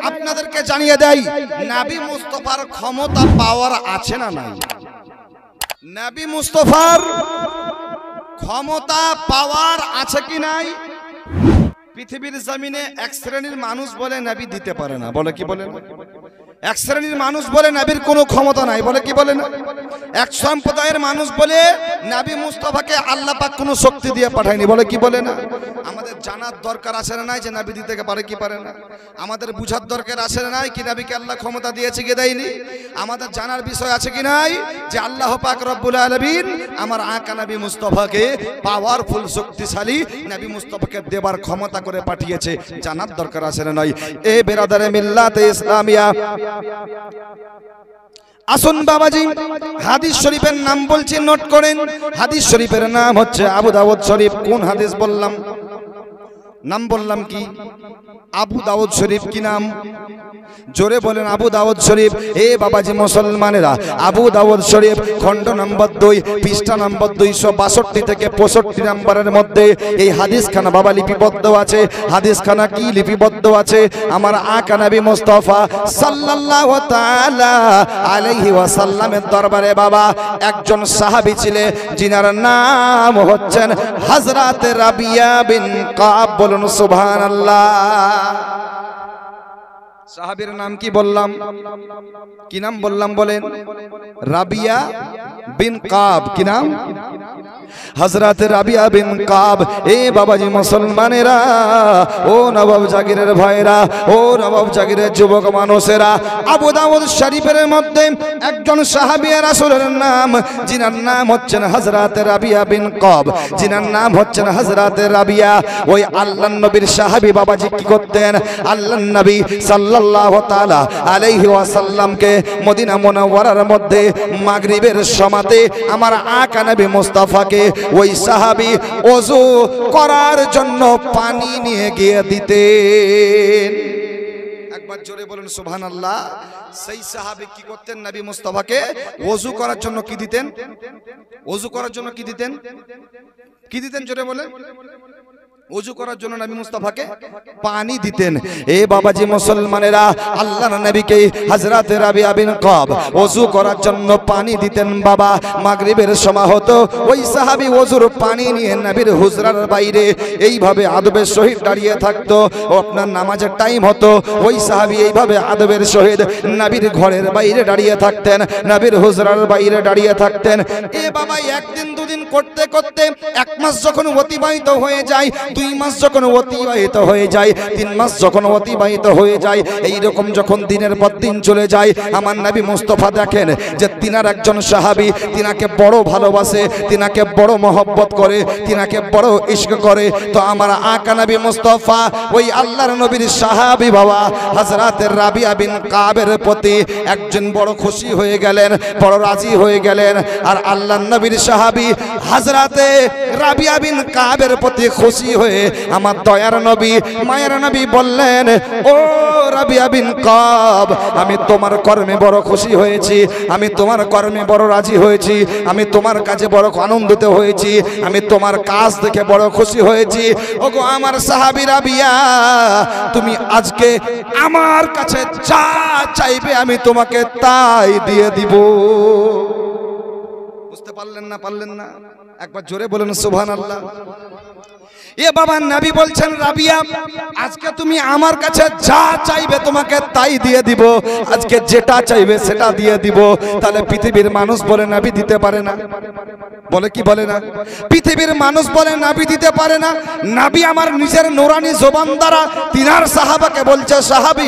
আপনাদেরকে জানিয়ে দেই, নবী মুস্তাফার ক্ষমতা পাওয়ার আছে না নাই? নবী মুস্তাফার ক্ষমতা পাওয়ার আছে কি নাই? পৃথিবীর জমিনে এক শ্রেণীর মানুষ বলে নবী দিতে পারে না, বলে কি বলে? এক শ্রেণীর মানুষ বলে নবীর কোনো ক্ষমতা নাই, বলে কি বলে না? এক সম্প্রদায়ের মানুষ বলে নবী মুস্তাফাকে আল্লাহ পাক কোনো শক্তি দিয়ে পাঠায়নি, বলে কি বলে না? আমাদের জানার দরকার আছে না নাই যে নবী দিতে পারে কি পারে না? আমাদের বুঝার দরকার আছে না নাই কি নবীকে আল্লাহ ক্ষমতা দিয়েছে কি দেয়নি? আমাদের জানার বিষয় আছে কি নাই যে আল্লাহ পাক রব্বুল আলামিন আমার আকা নবী মুস্তাফাকে পাওয়ারফুল শক্তিশালী নবী মুস্তাফাকে দেবার ক্ষমতা করে পাঠিয়েছে? জানার দরকার আছে না নাই? এ বেরাদারে মিল্লাতে ইসলামিয়া, আসুন বাবাজি হাদিস শরীফের নাম বলছি, নোট করেন। হাদিস শরীফের নাম হচ্ছে আবু দাউদ শরীফ। কোন হাদিস বললাম? নাম বললাম কি? আবু দাউদ শরীফ। কি নাম? জোরে বলেন, আবু দাউদ শরীফ। এ বাবাজি মুসলমানেরা, আবু দাউদ শরীফ খণ্ড নম্বর 2 পৃষ্ঠা নম্বর 262 থেকে 65 নম্বরের মধ্যে এই হাদিসখানা বাবা লিপিবদ্ধ আছে। হাদিসখানা কি লিপিবদ্ধ আছে? আমার আকা নবী মুস্তাফা সাল্লাল্লাহু তাআলা আলাইহি ওয়াসাল্লামের দরবারে বাবা একজন সাহাবী ছিলেন, যিনার নাম হচ্ছেন হযরত রাবিয়া বিন কাব। বলুন সুবহানাল্লাহ। সাহাবীর নাম কি বললাম? কি নাম বললাম বলেন? রাবিয়া বিন কাব। কি নাম? হযরত রাবিয়া বিন কাব। এ বাবাজি মুসলমানেরা, ও নবাব জাগিরের ভাইরা, ও নবাব জাগিরের যুবক মানুষেরা, আবু দাউদ শরীফের মধ্যে একজন সাহাবী রাসূলের নাম, যিনার নাম হচ্ছেন হযরত রাবিয়া বিন কাব, যিনার নাম হচ্ছেন হযরত রাবিয়া। ওই আল্লাহর নবীর সাহাবী বাবাজি কি করতেন? আল্লাহর নবী সাল্লাল্লাহু তাআলা আলাইহি ওয়াসাল্লামকে মদিনা মুনাওয়ারার মধ্যে মাগরিবের সময়তে আমার আকা নবী মুস্তাফাকে ওই সাহাবী ওযু করার জন্য পানি নিয়ে গিয়ে দিতেন। একবার জোরে বলুন সুবহানাল্লাহ। সেই সাহাবী কি করতেন? নবী মুস্তাফাকে ওযু করার জন্য কি দিতেন? ওযু করার জন্য কি দিতেন? কি দিতেন? জোরে বলেন। ওযু করার জন্য নবী মুস্তাফাকে পানি দিতেন। এ বাবাজি মুসলমানেরা, আল্লাহর নবীকে হযরত রাবিয়া বিন কাব ওযু করার জন্য পানি দিতেন। বাবা মাগরিবের সময় হতো, ওই সাহাবী ওযুর পানি নিয়ে নবীর হুজরার বাইরে এইভাবে আদবের সহিত দাঁড়িয়ে থাকতো। আপনার নামাজের টাইম হতো, ওই সাহাবী এইভাবে আদবের সহিত নবীর ঘরের বাইরে দাঁড়িয়ে থাকতেন, নবীর হুজরার বাইরে দাঁড়িয়ে থাকতেন। এ বাবা একদিন দুদিন করতে করতে 1 মাস যখন অতিবাহিত হয়ে যায়, 2 মাস যখন অতিবাহিত হয়ে যায়, 3 মাস যখন অতিবাহিত হয়ে যায়, এই রকম যখন দিনের পর দিন চলে যায়, আমার নবী মুস্তাফা দেখেন যে তিনার একজন সাহাবী তিনাকে বড় ভালোবাসে, তিনাকে বড় মহব্বত করে, তিনাকে বড় ইশক করে। তো আমার আকা নবী মুস্তাফা ওই আল্লাহর নবীর সাহাবী বাবা হযরত রাবিয়া বিন কাবের প্রতি একজন বড় খুশি হয়ে গেলেন, বড় রাজি হয়ে গেলেন। আর আল্লাহর নবীর সাহাবী হযরত রাবিয়া বিন কাবের প্রতি খুশি হয়ে আমার দয়ার নবী মায়ের নবী বললেন, ও রাবিয়া বিন কাব, আমি তোমার কর্মে বড় খুশি হয়েছি, আমি তোমার কর্মে বড় রাজি হয়েছি, আমি তোমার কাজে বড় আনন্দিত হয়েছি, আমি তোমার কাজ দেখে বড় খুশি হয়েছি। ওগো আমার সাহাবী রাবিয়া, তুমি আজকে আমার কাছে যা চাইবে আমি তোমাকে তাই দিয়ে দিব। বুঝতে পারলেন না? পারলেন না? একবার জোরে বলেন সুবহানাল্লাহ। এ বাবা নবী বলছেন, রাবিয়া আজকে তুমি আমার কাছে যা চাইবে তোমাকে তাই দিয়ে দিব, আজকে যেটা চাইবে সেটা দিয়ে দিব। তাহলে পৃথিবীর মানুষ বলে নবী দিতে পারে না, বলে কি বলে না? পৃথিবীর মানুষ বলে নবী দিতে পারে না। নবী আমার নিজের নূরানি জবান দ্বারা তিনার সাহাবাকে বলছে, সাহাবী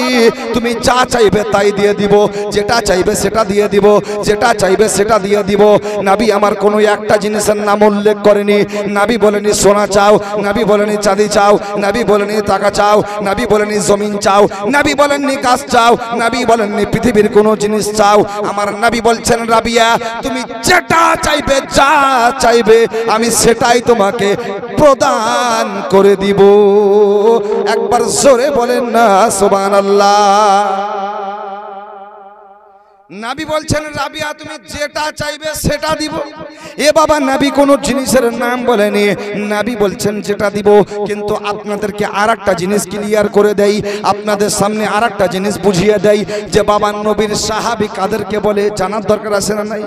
তুমি যা চাইবে তাই দিয়ে দিব, যেটা চাইবে সেটা দিয়ে দিব, যেটা চাইবে সেটা দিয়ে দিব। নবী আমার কোনো একটা জিনিসের নাম উল্লেখ করেনি। নবী বলেনি সোনা চাও, নবী বলেনি চাঁদি চাও, নবী বলেনি টাকা চাও, নবী বলেনি জমিন চাও, নবী বলেননি গাছ চাও, নবী বলেননি পৃথিবীর কোনো জিনিস চাও। আমার নবী বলছেন, রাবিয়া তুমি যেটা চাইবে, যা চাইবে আমি সেটাই তোমাকে প্রদান করে দিব। একবার জোরে বলেন না সুবহানাল্লাহ। নবী বলছেন রাবিয়া তুমি যেটা চাইবে সেটা দিব। এ বাবা নবী কোন জিনিসের নাম বলেনি, নবী বলছেন যেটা দিব। কিন্তু আপনাদেরকে আরেকটা জিনিস ক্লিয়ার করে দেই, আপনাদের সামনে আরেকটা জিনিস বুঝিয়ে দেই যে বাবা নবীর সাহাবী কাদেরকে বলে জানার দরকার আছে না নাই?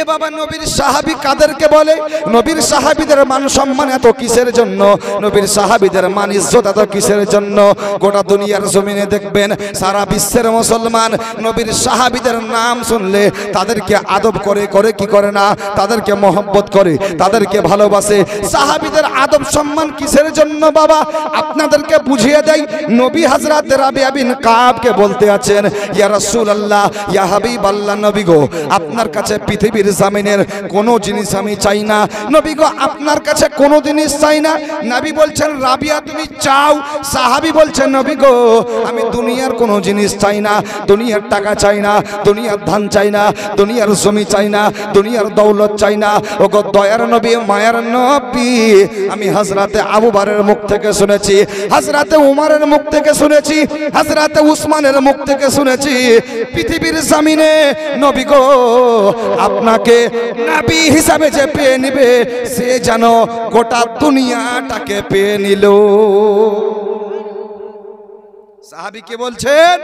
এ বাবা নবীর সাহাবী কাদেরকে বলে? নবীর সাহাবীদের মান সম্মান এত কিসের জন্য? নবীর সাহাবীদের মান ইজ্জত এত কিসের জন্য? গোটা দুনিয়ার জমিনে দেখবেন সারা বিশ্বের মুসলমান নবীর সাহাবীদের নাম শুনলে তাদেরকে আদব করে, করে কি করে না, তাদেরকে মহব্বত করে, তাদেরকে ভালোবাসে। সাহাবীদের আদব সম্মান কিসের জন্য বাবা? আপনাদেরকে বুঝিয়ে দেই। নবী হযরত রাবিয়া বিন কাবকে বলতে আছেন, ইয়া রাসূলুল্লাহ, ইয়া হাবিবাল্লাহ, নবী গো আপনার কাছে পৃথিবীর জমিনের কোনো জিনিস আমি চাই না। নবী গো আপনার কাছে কোনো জিনিস চাই না। নবী বলছেন রাবিয়া তুমি চাও। সাহাবী বলছেন নবী গো আমি দুনিয়ার কোনো জিনিস চাই না, দুনিয়ার টাকা চাই না, দুনিয়ার ধান চাই না, দুনিয়ার জমি চাই না, দুনিয়ার দৌলত চাই না। ওগো দয়ার নবী, মায়ার নবী, আমি হযরতে আবু বকরের মুখ থেকে শুনেছি, হযরতে উমরের মুখ থেকে শুনেছি, হযরতে উসমানের মুখ থেকে শুনেছি, পৃথিবীর জমিনে নবী গো আপনাকে নবী হিসাবে যে পেয়ে নিবে সে যেন গোটা দুনিয়াটাকে পেয়ে নিল। সাহাবী কে বলছেন,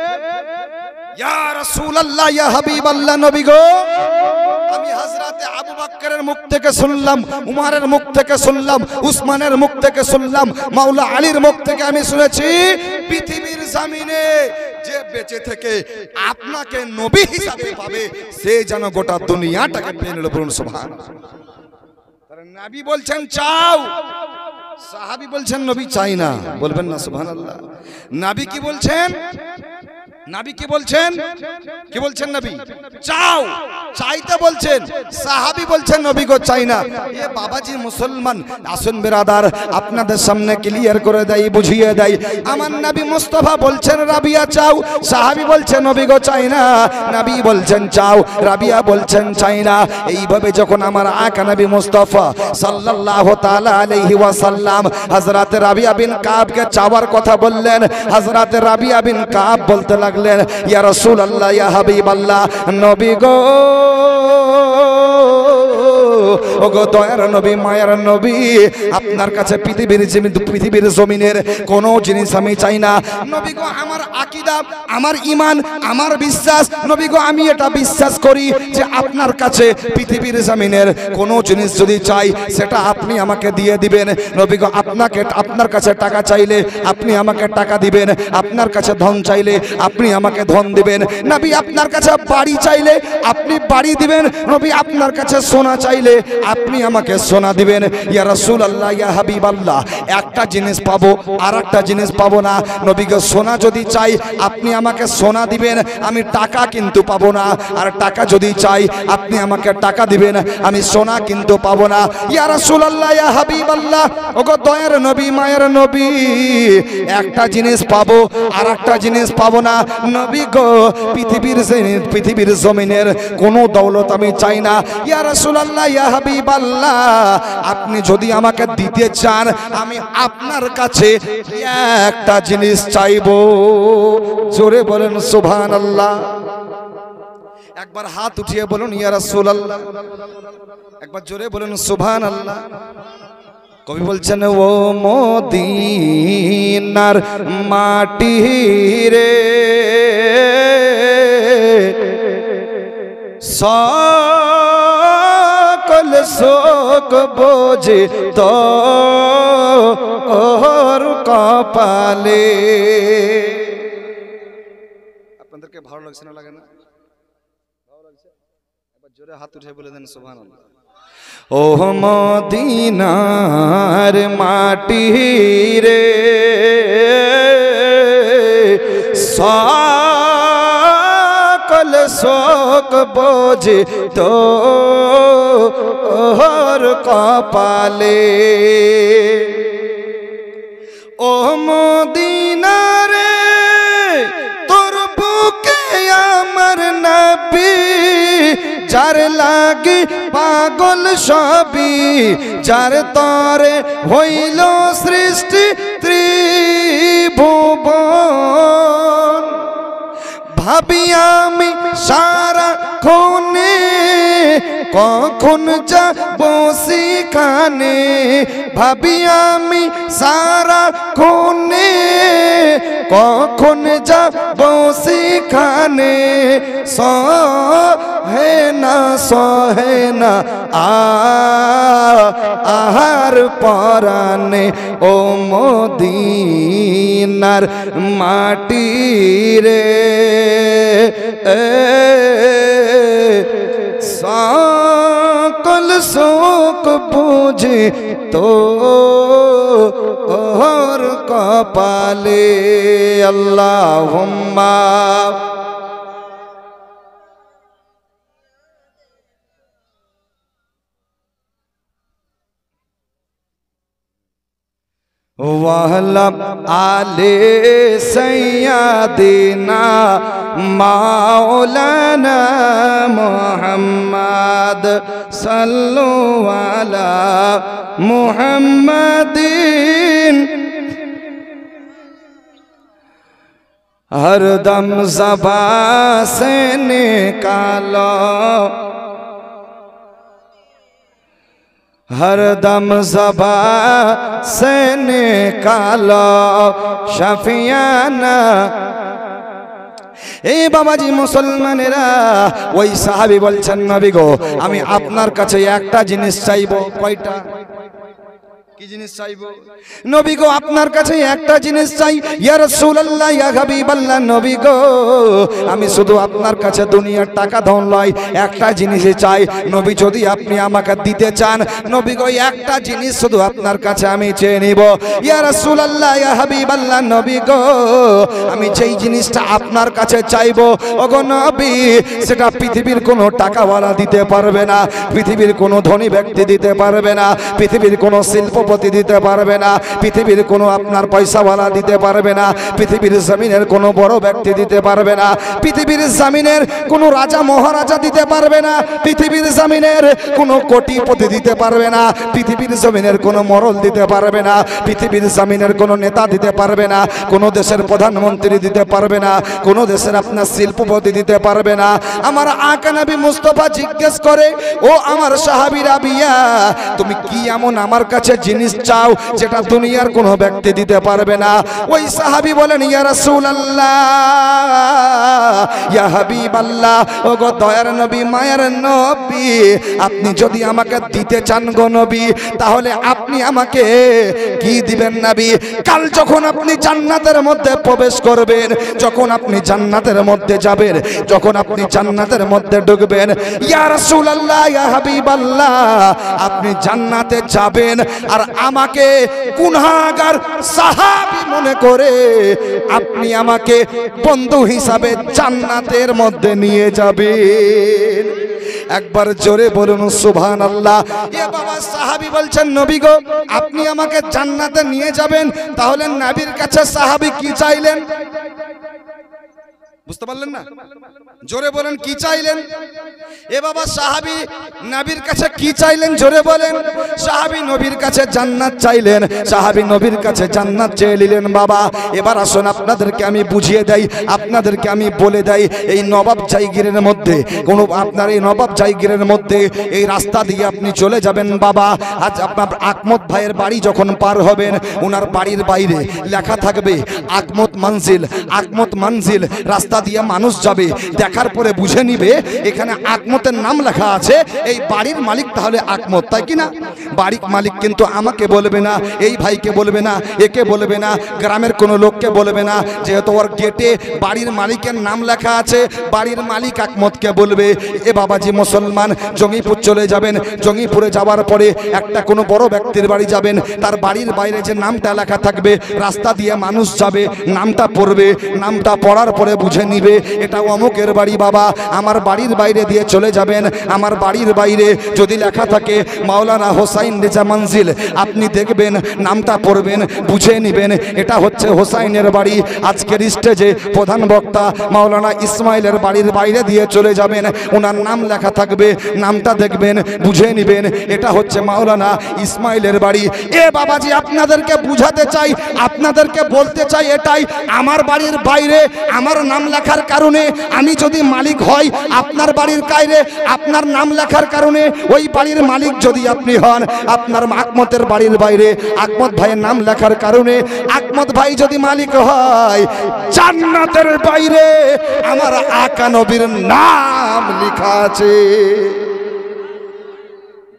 ইয়া রাসূলুল্লাহ, ইয়া হাবিবাল্লাহ, নবী গো আমি হযরতে আবু বকরের মুখ থেকে শুনলাম, উমরের মুখ থেকে শুনলাম, উসমানের মুখ থেকে শুনলাম, মাওলা আলীর মুখ থেকে আমি শুনেছি পৃথিবীর জমিনে যে বেঁচে থেকে আপনাকে নবী হিসাবে পাবে সে যেন গোটা দুনিয়াটাকে পেয়ে নিল। বলুন সুবহানাল্লাহ। তারা নবী বলছেন চাও, সাহাবী বলছেন নবী চাই না। বলবেন না সুবহানাল্লাহ? নবী কি বলছেন? নবী কি বলছেন? কি বলছেন? নবী চাও, চাইতে বলছেন। সাহাবী বলছেন নবী গো চাই না। এ বাবাজি মুসলমান আসুন বিরাদার, আপনাদের সামনে ক্লিয়ার করে দেই, বুঝিয়ে দেই। আমার নবী মুস্তাফা বলছেন রাবিয়া চাও, সাহাবী বলছেন নবী গো চাই না। নবী বলছেন চাও, রাবিয়া বলছেন চাই না। এইভাবে যখন আমার আকা নবী মুস্তাফা সাল্লাল্লাহু তাআলা আলাইহি ওয়াসাল্লাম হযরত রাবিয়া বিন কাবকে চাওয়ার কথা বললেন, হযরত রাবিয়া বিন কাব বলতে লাগলেন, ইয়া রাসূলুল্লাহ, ইয়া হাবিবাল্লাহ, নবী গো ওগো দয়ার নবী, মায়ার নবী, আপনার কাছে পৃথিবীর জমিনের কোনো জিনিস আমি চাই না। নবী গো আমার আকীদা, আমার ঈমান, আমার বিশ্বাস, নবী গো আমি এটা বিশ্বাস করি যে আপনার কাছে পৃথিবীর জমিনের কোনো জিনিস যদি চাই সেটা আপনি আমাকে দিয়ে দিবেন। নবী গো আপনার কাছে টাকা চাইলে আপনি আমাকে টাকা দিবেন, আপনার কাছে ধন চাইলে আপনি আমাকে ধন দিবেন। নবী আপনার কাছে বাড়ি চাইলে আপনি বাড়ি দিবেন। নবী আপনার কাছে সোনা চাইলে আপনি আমাকে সোনা দিবেন। ইয়া রাসূলুল্লাহ, ইয়া হাবিবাল্লাহ, একটা জিনিস পাবো আর একটা জিনিস পাবো না। নবী গো সোনা যদি চাই আপনি আমাকে সোনা দিবেন, আমি টাকা কিন্তু পাবো না। আর টাকা যদি চাই আপনি আমাকে টাকা দিবেন, আমি সোনা কিন্তু পাবো না। ইয়া রাসূলুল্লাহ, ইয়া হাবিবাল্লাহ, ওগো দয়ার নবী, মায়ের নবী, একটা জিনিস পাবো আর একটা জিনিস পাবো না। নবী গো পৃথিবীর জমিনের কোনো দৌলত আমি চাই না। ইয়া রাসূলুল্লাহ, ইয়া হাবিবাল্লাহ, আপনি যদি আমাকে দিতে চান আমি আপনার কাছে একটা জিনিস চাইবো। জোরে বলেন সুবহানাল্লাহ। একবার হাত উঠিয়ে বলুন ইয়া রাসূলুল্লাহ, একবার জোরে বলুন সুবহানাল্লাহ। কবি বলছেন ও মদিনার মাটি রে সকল শোক বোঝে তোর কপালে। আপনাদেরকে ভালো লাগছে না লাগে না? ভালো লাগছে? একবার জোরে হাত উঠে বলে দেন সুবহানাল্লাহ। ও মদিনার মাটি রে সকল শোক বোঝে তোর কপালে। ও মদিনা রে তোর বুকে আমার নবী, যার লাগি পাগল সবই, যার তরে হইল সৃষ্টি ত্রিভুবন। ভাবি আমি সারা ক্ষণে কখন যাব সেখানে ভাবি আমি সারাক্ষণে কখন যাব সেখানে সহে না আহার পরানে ও মদিনার মাটি রে সকল শোক বুঝে তো ওর কপালে আল্লাহুম্মা ওয়াহলাম আলে সাইয়্যিদিনা মাওলানা মুহাম্মদ সাল্লু আলা মুহাম্মাদিন हरदम ज़बान से निकालो हरदम ज़बान से निकालो शफियाना ए बाबाजी मुसलमानेरा ওই সাহাবী বলছেন নবী গো আমি আপনার কাছে একটা জিনিস চাইবো কয়টা কি জিনিস চাইবো নবী গো আপনার কাছে একটা জিনিস চাই ইয়া রাসূলুল্লাহ ইয়া হাবিবাল্লাহ নবী গো আমি শুধু আপনার কাছে দুনিয়ার টাকা ধন লয় একটা জিনিসই চাই নবী যদি আপনি আমাকে দিতে চান নবী গো একটা জিনিস শুধু আপনার কাছে আমি চেয়ে নিব ইয়া রাসূলুল্লাহ ইয়া হাবিবাল্লাহ নবী গো আমি যেই জিনিসটা আপনার কাছে চাইবো ওগো নবী সেটা পৃথিবীর কোনো টাকাওয়ালা দিতে পারবে না পৃথিবীর কোনো ধনী ব্যক্তি দিতে পারবে না পৃথিবীর কোনো শিল্পপতি দিতে পারবে না পৃথিবীর কোনো আপনার পয়সাওয়ালা দিতে পারবে না পৃথিবীর জমিনের কোনো বড় ব্যক্তি দিতে পারবে না পৃথিবীর জমিনের কোনো রাজা মহারাজা দিতে পারবে না পৃথিবীর জমিনের কোনো কোটিপতি দিতে পারবে না পৃথিবীর জমিনের কোনো মরল দিতে পারবে না পৃথিবীর জমিনের কোনো নেতা দিতে পারবে না কোনো দেশের প্রধানমন্ত্রী দিতে পারবে না কোনো দেশের আপনার শিল্পপতি দিতে পারবে না আমার আকা নবী মুস্তাফা জিজ্ঞেস করে ও আমার সাহাবী রাবিয়া তুমি কি এমন আমার কাছে জিনিস চাও যেটা দুনিয়ার কোনো ব্যক্তি দিতে পারবে না ওই সাহাবী বলেন ইয়া রাসূলুল্লাহ ইয়া হাবিবাল্লাহ ওগো দয়ার নবী মায়ের নবী আপনি যদি আমাকে দিতে চান গো নবী তাহলে আপনি আমাকে কি দিবেন নবী কাল যখন আপনি জান্নাতের মধ্যে প্রবেশ করবেন যখন আপনি জান্নাতের মধ্যে যাবেন যখন আপনি জান্নাতের মধ্যে ঢুকবেন ইয়া রাসূলুল্লাহ ইয়া হাবিবাল্লাহ আপনি জান্নাতে যাবেন আর আমাকে গুনাহগার সাহাবী মনে করে আপনি আমাকে বন্ধু হিসাবে জান্নাতের মধ্যে নিয়ে যাবেন একবার জোরে বলুন সুবহানাল্লাহ এ বাবা সাহাবী বলছেন নবী গো আপনি আমাকে জান্নাতে নিয়ে যাবেন তাহলে নবীর কাছে সাহাবী কি চাইলেন বুঝতে পারলেন না জোরে বলেন কি চাইলেন এ বাবা সাহাবী নবীর কাছে কি চাইলেন জোরে বলেন সাহাবী নবীর কাছে জান্নাত চাইলেন সাহাবী নবীর কাছে জান্নাত চেয়ে নিলেন বাবা এবার আসুন আপনাদেরকে আমি বুঝিয়ে দেই আপনাদেরকে আমি বলে দেই এই নবাব জায়গিরের মধ্যে কোন আপনার এই নবাব জায়গিরের মধ্যে এই রাস্তা দিয়ে আপনি চলে যাবেন বাবা আজ আপনার আকমত ভাইয়ের বাড়ি যখন পার হবেন ওনার বাড়ির বাইরে লেখা থাকবে আকমত মঞ্জিল রাস্তা দিয়ে মানুষ যাবে দেখার পরে বুঝে নিবে এখানে আকমতের নাম লেখা আছে এই বাড়ির মালিক তাহলে আকমত তাই কি না বাড়ির মালিক কিন্তু আমাকে বলবে না এই ভাইকে বলবে না একে বলবে না গ্রামের কোনো লোককে বলবে না যেহেতু ওর গেটে বাড়ির মালিকের নাম লেখা আছে বাড়ির মালিক আকমতকে বলবে এ বাবাজি মুসলমান জঙ্গিপুর চলে যাবেন জঙ্গিপুরে যাওয়ার পরে একটা কোনো বড় ব্যক্তির বাড়ি যাবেন তার বাড়ির বাইরে যে নামটা লেখা থাকবে রাস্তা দিয়ে মানুষ যাবে নামটা পড়বে নামটা পড়ার পরে বুঝে নিবে এটা অমুকের বাড়ি বাবা আমার বাড়ির বাইরে দিয়ে চলে যাবেন আমার বাড়ির বাইরে যদি লেখা থাকে মাওলানা হোসাইন রেজা মঞ্জিল আপনি দেখবেন নামটা পড়বেন বুঝে নেবেন এটা হচ্ছে হোসাইনের বাড়ি আজকের স্টেজে প্রধান বক্তা মাওলানা ইসমাইলের বাড়ির বাইরে দিয়ে চলে যাবেন ওনার নাম লেখা থাকবে নামটা দেখবেন বুঝে নেবেন এটা হচ্ছে মাওলানা ইসমাইলের বাড়ি এ বাবাজি আপনাদেরকে বুঝাতে চাই আপনাদেরকে বলতে চাই এটাই আমার বাড়ির বাইরে বাইরে আমার নাম লেখার কারণে আমি যদি মালিক হই, আপনার বাড়ির বাইরে আপনার নাম লেখার কারণে ওই বাড়ির মালিক যদি আপনি হন, আপনার আকমতের বাড়ির বাইরে আকমত ভাইয়ের নাম লেখার কারণে আকমত ভাই যদি মালিক হয়, জান্নাতের বাইরে আমার আকা নবীর নাম লেখা আছে।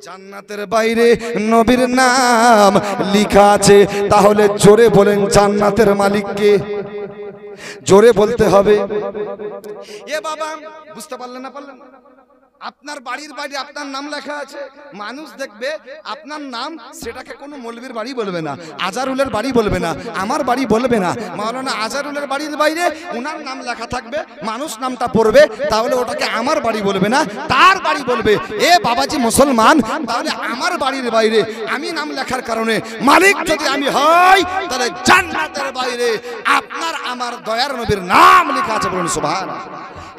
জান্নাতের বাইরে নবীর নাম লেখা আছে। তাহলে জোরে বলেন জান্নাতের মালিক কে? জোরে বলতে হবে। এ বাবা বুঝতে পারলেন না? পারলেন? আপনার বাড়ির বাইরে আপনার নাম লেখা আছে, মানুষ দেখবে আপনার নাম, সেটাকে কোনো মৌলবীর বাড়ি বলবে না, আজারুলের বাড়ি বলবে না, আমার বাড়ি বলবে না। মাওলানা আজারুলের বাড়ির বাইরে ওনার নাম লেখা থাকবে, মানুষ নামটা পড়বে, তাহলে ওটাকে আমার বাড়ি বলবে না, তার বাড়ি বলবে। এ বাবাজি মুসলমান, তাহলে আমার বাড়ির বাইরে আমি নাম লেখার কারণে মালিক যদি আমি হই, তাহলে জান্নাতের বাইরে আপনার আমার দয়ার নবীর নাম লেখা আছে। বলুন সুবহানাল্লাহ।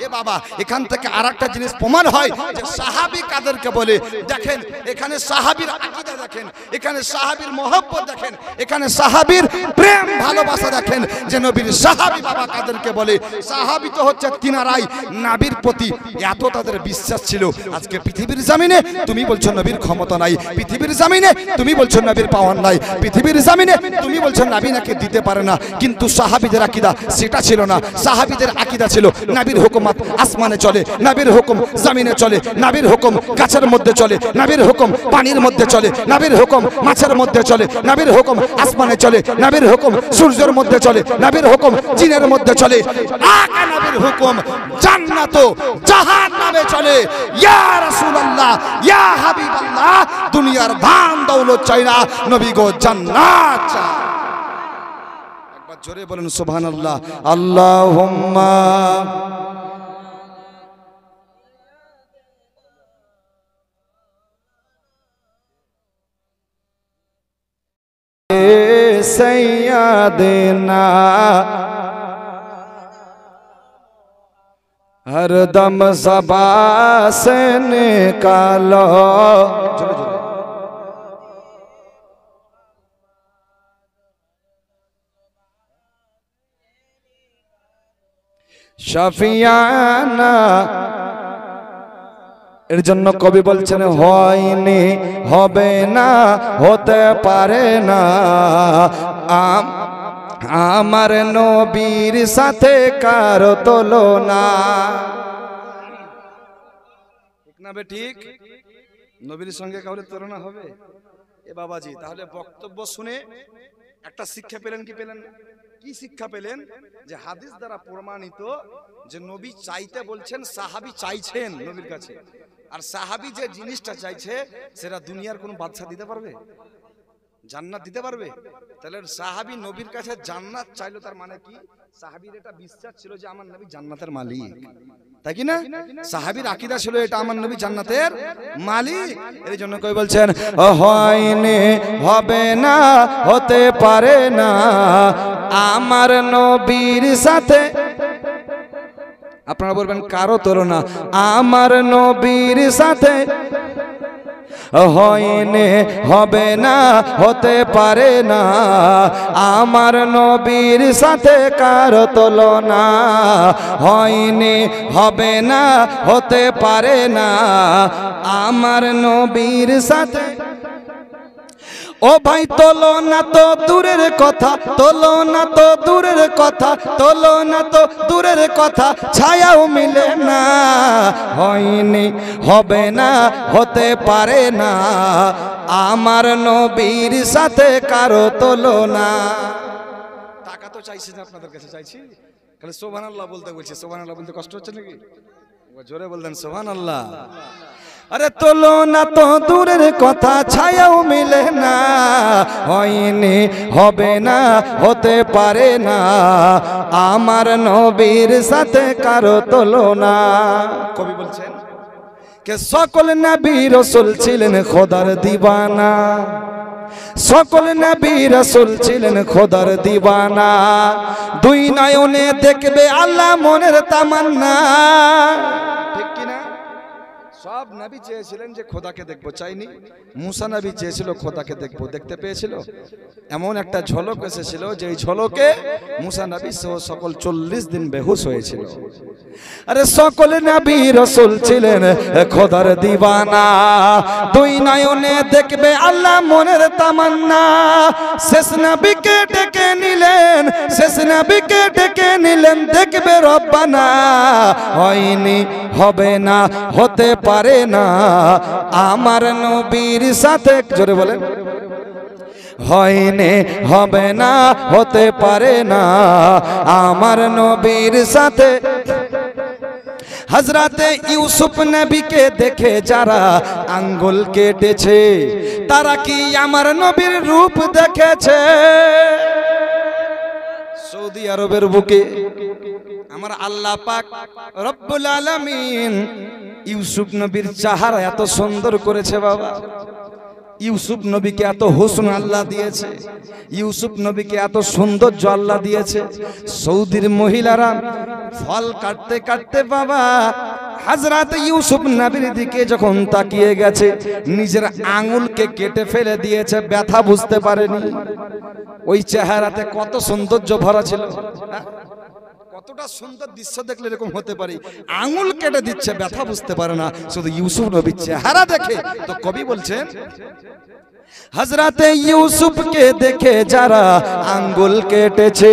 এ বাবা এখান থেকে আরেকটা জিনিস প্রমাণ হয় যে সাহাবী কাদেরকে বলে। দেখেন এখানে সাহাবীর আকীদা দেখেন, এখানে সাহাবীর মহব্বত দেখেন, এখানে সাহাবীর প্রেম ভালোবাসা দেখেন যে নবীর সাহাবী বাবা কাদেরকে বলে। সাহাবী তো হচ্ছে তিনারাই নবীর প্রতি এত তাদের বিশ্বাস ছিল। আজকে পৃথিবীর জমিনে তুমি বলছো নবীর ক্ষমতা নাই, পৃথিবীর জমিনে তুমি বলছো নবীর পাওয়ার নাই, পৃথিবীর জমিনে তুমি বলছো নবী নাকি দিতে পারে না, কিন্তু সাহাবীদের আকীদা সেটা ছিল না। সাহাবীদের আকীদা ছিল নবীর হুকুম আসমানে চলে, নবীর হুকুম জমিনে চলে, নবীর হুকুম গাছের মধ্যে চলে, নবীর হুকুম পানির মধ্যে চলে, নবীর হুকুম মাছের মধ্যে চলে, নবীর হুকুম আসমানে চলে, নবীর হুকুম সূর্যের মধ্যে চলে, নবীর হুকুম জিনের মধ্যে চলে, আকা নবীর হুকুম জান্নাত ও জাহান্নামে চলে। ইয়া রাসূলুল্লাহ, ইয়া হাবিবাল্লাহ, দুনিয়ার ধান দৌলত চাই না, নবী গো জান্নাত চাই। একবার জোরে বলেন সুবহানাল্লাহ। আল্লাহুম্মা सैयदना हरदम ज़बा से निकालो, शफियाना। এর জন্য কবি বলছেন হয়নি, হবে না, হতে পারে না আমার নবীর সাথে কারো তুলনা। ঠিক না বে? ঠিক। নবীর সঙ্গে কারো তুলনা হবে? এ বাবাজি, তাহলে বক্তব্য শুনে একটা শিক্ষা পেলেন কি পেলেন না? কি শিক্ষা পেলেন? যে হাদিস দ্বারা প্রমাণিত যে নবী চাইতে বলছেন, সাহাবী চাইছেন নবীর কাছে, আর সাহাবী যে জিনিসটা চাইছে সেটা দুনিয়ার কোনো বাদশা দিতে পারবে? জান্নাত দিতে পারবে? তাহলে সাহাবী নবীর কাছে জান্নাত চাইলো, তার মানে কি? সাহাবীর এটা বিশ্বাস ছিল যে আমার নবী জান্নাতের মালিক, তাই কি না? সাহাবীর আকীদা ছিল এটা আমার নবী জান্নাতের মালিক। এর জন্য কই বলছেন হয়নি, হবে না, হতে পারে না আমার নবীর সাথে। আপনারা বলবেন কারো তুলনা, আমার নবীর সাথে হয়নি, হবে না, হতে পারে না আমার নবীর সাথে কারো তুলনা। হয়নি, হবে না, হতে পারে না আমার নবীর সাথে। ও ভাই তোলো না তো দূরের কথা, তোলো না তো দূরের কথা, তোলো না তো দূরের কথা, ছায়াও মিলে না। হয়নি, হবে না, হতে পারে না আমার নবীর সাথে কারো তুলনা। টাকা তো চাইছি না আপনাদের কাছে, চাইছি খালি সুবহানাল্লাহ বলতে বলছি। সুবহানাল্লাহ বলতে কষ্ট হচ্ছে নাকি? জোরে বললেন সুবহানাল্লাহ। আরে তোলো না তো দূরের কথা, ছায়াও মিলে না। হয়নি, হবে না, হতে পারে না আমার নবীর সাথে কারো তুলনা। কবি বলছেন কে সকল নবী রাসূল ছিলেন খোদার দিওয়ানা, সকল নবী রাসূল ছিলেন খোদার দিওয়ানা। দুই নয়নে দেখবে আল্লাহ মনের তামান্না। ঠিক কি না? সব নবী চেয়েছিলেন যে খোদাকে দেখবো, চাইনি। মুসা নবী চেয়েছিল খোদাকে দেখবো, দেখতে পেয়েছিল। এমন একটা ঝলক এসেছিল যে এই ঝলকে মুসা নবী সহ সকল 40 দিন বেহুশ হয়েছিল। আরে সকল নবী রাসূল ছিলেন খোদার দিওয়ানা, দুই নয়নে দেখবে আল্লাহ মনের তামান্না। শেষ নবীকে ডেকে নিলেন, শেষ নবীকে ডেকে নিলেন, দেখবে রব্বানা। হয়নি, হবে না, হতে পারে না আমার নবীর সাথে, জোরে বলেন, হয়নি, হবে না, হতে পারে না আমার নবীর সাথে। হযরতে ইউসুফ নবীকে দেখে যারা আঙ্গুল কেটেছে, তারা কি আমার নবীর রূপ দেখেছে? সৌদি আরবের বুকে আমার আল্লাহ পাক রব্বুল আলামিন ইউসুফ নবীর চেহারা এত সুন্দর করেছে বাবা। ইউসুফ নবীকে এত হুসন আল্লাহ দিয়েছে, ইউসুফ নবীকে এত সৌন্দর্য আল্লাহ দিয়েছে। সৌদির মহিলারা ফল কাটতে কাটতে বাবা হযরত ইউসুফ নবীর দিকে যখন তাকিয়ে গেছে, নিজের আঙ্গুলকে কেটে ফেলে দিয়েছে, ব্যথা বুঝতে পারেনি। ওই চেহারাতে কত সৌন্দর্য ভরা ছিল। কতটা সুন্দর দৃশ্য দেখলে এরকম হতে পারে, আঙ্গুল কেটে দিচ্ছে, ব্যথা বুঝতে পারে না। শুধু ইউসুফ নবীর চেহারা দেখে তো কবি বলছেন, হযরতে ইউসুফকে দেখে যারা আঙ্গুল কেটেছে,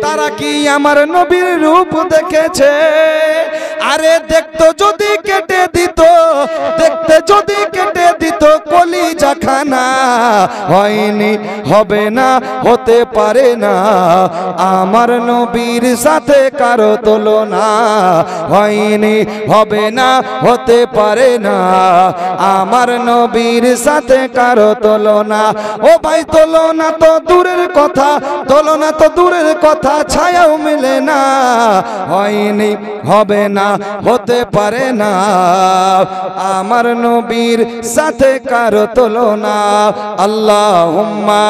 তারা কি আমার নবীর রূপ দেখেছে? আরে দেখতো যদি কেটে দিত, দেখতে যদি কেটে দিত কলিজা খানা। হয়নি, হবে না, হতে পারে না আমার নবীর সাথে কারো তুলনা। হয়নি, হবে না, হতে পারে না আমার নবীর সাথে কারো তুলনা। ও ভাই তুলনা তো দূরের কথা, তুলনা তো দূরের কথা, ছায়াও মিলে না। হয়নি, হবে না, হতে পারে না আমার নবীর সাথে কারো তুলনা। আল্লাহুম্মা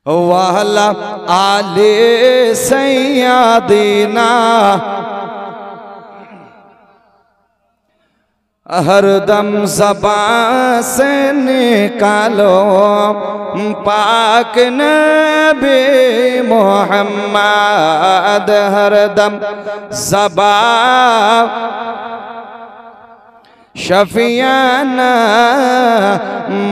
ওয়ালা আলে সাইয়্যিদিনা हरदम ज़बान से निकालो पाक नबी मोहम्मद। हरदम ज़बान शफियाना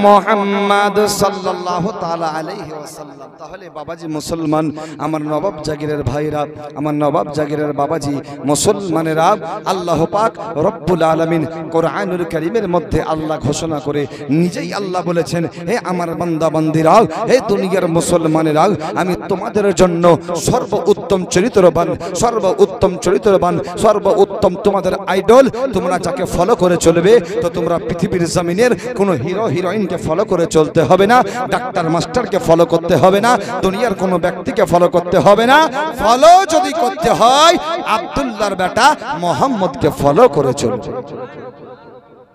মোহাম্মদ সাল্লাল্লাহু তাআলা আলাইহি ওয়াসাল্লাম। তাহলে বাবাজি মুসলমান, আমার নবাব জাগিরের ভাইরা, আমার নবাব জাগিরের বাবাজি মুসলমানেরা, আল্লাহ পাক রব্বুল আলামিন কোরআনুল কারীমের মধ্যে আল্লাহ ঘোষণা করে নিজেই আল্লাহ বলেছেন, হে আমার বান্দা বান্দীরা, হে দুনিয়ার মুসলমানেরা, আমি তোমাদের জন্য সর্বোত্তম চরিত্রবান, সর্বোত্তম চরিত্রবান, সর্বোত্তম তোমাদের আইডল, তোমরা যাকে ফলো করে চলবে, তো তোমরা পৃথিবীর জমিনের কোনো হিরো হিরোইনকে ফলো করে চলতে হবে না, ডাক্তার মাস্টারকে ফলো করতে হবে না, দুনিয়ার কোনো ব্যক্তিকে ফলো করতে হবে না। ফলো যদি করতে হয় আব্দুল্লাহর বেটা মোহাম্মদকে ফলো করে চলবে।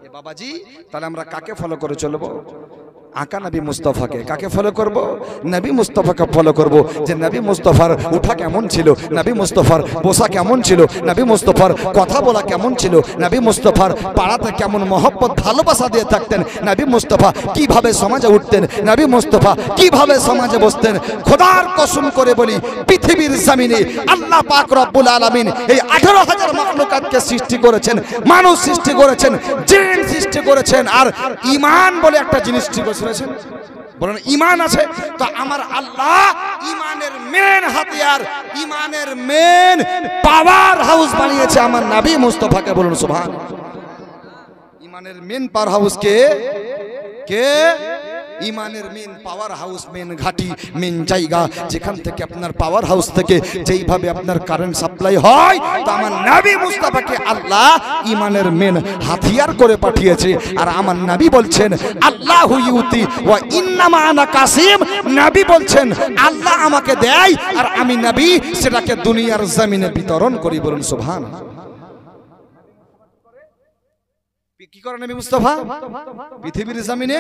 এ বাবাজি, তাহলে আমরা কাকে ফলো করে চলবো? আকা নবী মুস্তাফাকে। কাকে ফলো করব? নবী মুস্তাফাকে ফলো করব। যে নবী মুস্তাফার উঠা কেমন ছিল, নবী মুস্তাফার বসা কেমন ছিল, নবী মুস্তাফার কথা বলা কেমন ছিল, নবী মুস্তাফার পাড়াতে কেমন মহব্বত ভালোবাসা দিয়ে থাকতেন, নবী মুস্তাফা কিভাবে সমাজে উঠতেন, নবী মুস্তাফা কিভাবে সমাজে বসতেন। খোদার কসম করে বলি, পৃথিবীর জমিনে আল্লাহ পাক রব্বুল আলামিন এই 18,000 মাখলুকাতকে সৃষ্টি করেছেন, মানুষ সৃষ্টি করেছেন, জিন সৃষ্টি করেছেন, আর ঈমান বলে একটা জিনিস সৃষ্টি করেছেন। বলেন ঈমান আছে তো আমার আল্লাহ ঈমানের মেন হাতিয়ার, ঈমানের মেন পাওয়ার হাউস বানিয়েছে আমার নবী মুস্তাফাকে। বলুন সুবহানাল্লাহ। ঈমানের মেন পাওয়ার হাউস কে? কে? ঈমানের মেন পাওয়ার হাউস, মেন ঘাঁটি, মেন জায়গা, যেখান থেকে আপনার পাওয়ার হাউস থেকে যেইভাবে আপনার কারেন্ট সাপ্লাই হয়, তো আমার নবী মুস্তাফাকে আল্লাহ ঈমানের মেন হাতিয়ার করে পাঠিয়েছে। আর আমার নবী বলছেন আল্লাহু ইউতি ওয়া ইন্নামা আনা কাসিম। নবী বলছেন আল্লাহ আমাকে দেয় আর আমি নবী সেটাকে দুনিয়ার জমিনে বিতরণ করি। বলুন সুবহানাল্লাহ। কি করে নবী মুস্তাফা? পৃথিবীর জমিনে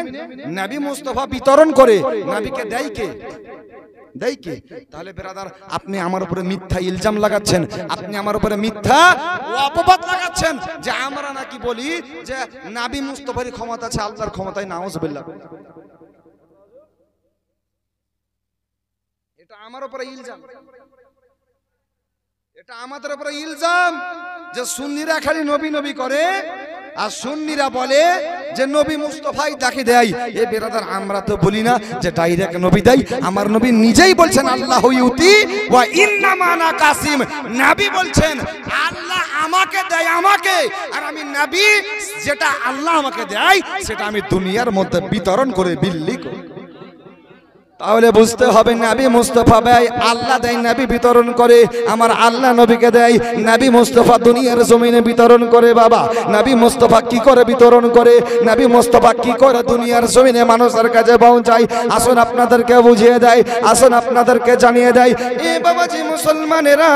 নবী মুস্তাফা বিতরণ করে। নবীকে দেয় কে? দেয় কি? তাহলে ব্রাদার আপনি আমার উপরে মিথ্যা ইলজাম লাগাচ্ছেন, আপনি আমার উপরে মিথ্যা অপবাদ লাগাচ্ছেন যে আমরা নাকি বলি যে নবী মুস্তাফার ক্ষমতা আছে আল্লাহর ক্ষমতায় নাউজুবিল্লাহ। এটা আমার উপরে ইলজাম, এটা আমাদের উপরে ইলজাম যে সুন্নিরা খালি নবী নবী করে আর সুন্নিরা বলে যে নবী মুস্তাফাই তাকে দেয়। এ বেরাদার আমরা তো বলি না যে ডাইরেক্ট নবী দেয়, আমার নবী নিজেই বলছেন আল্লাহু ইউতি ওয়া ইন্নামা আনা কাসিম। নবী বলছেন আল্লাহ আমাকে দেয় আমাকে, আর আমি নবী যেটা আল্লাহ আমাকে দেয় সেটা আমি দুনিয়ার মধ্যে বিতরণ করে বিল্লি করি। তাহলে বুঝতে হবে নবী মুস্তাফা দেয়, আল্লাহ দেয়, নবী বিতরণ করে। আমার আল্লাহ নবীকে দেয়, নবী মুস্তাফা দুনিয়ার জমিনে বিতরণ করে। বাবা নবী মুস্তাফা কি করে বিতরণ করে, নবী মুস্তাফা কি করে দুনিয়ার জমিনে মানুষের কাছে পৌঁছায়? আসুন আপনাদেরকে বুঝিয়ে দেয়, আসুন আপনাদেরকে জানিয়ে দেয়। এ বাবাজি মুসলমানেরা,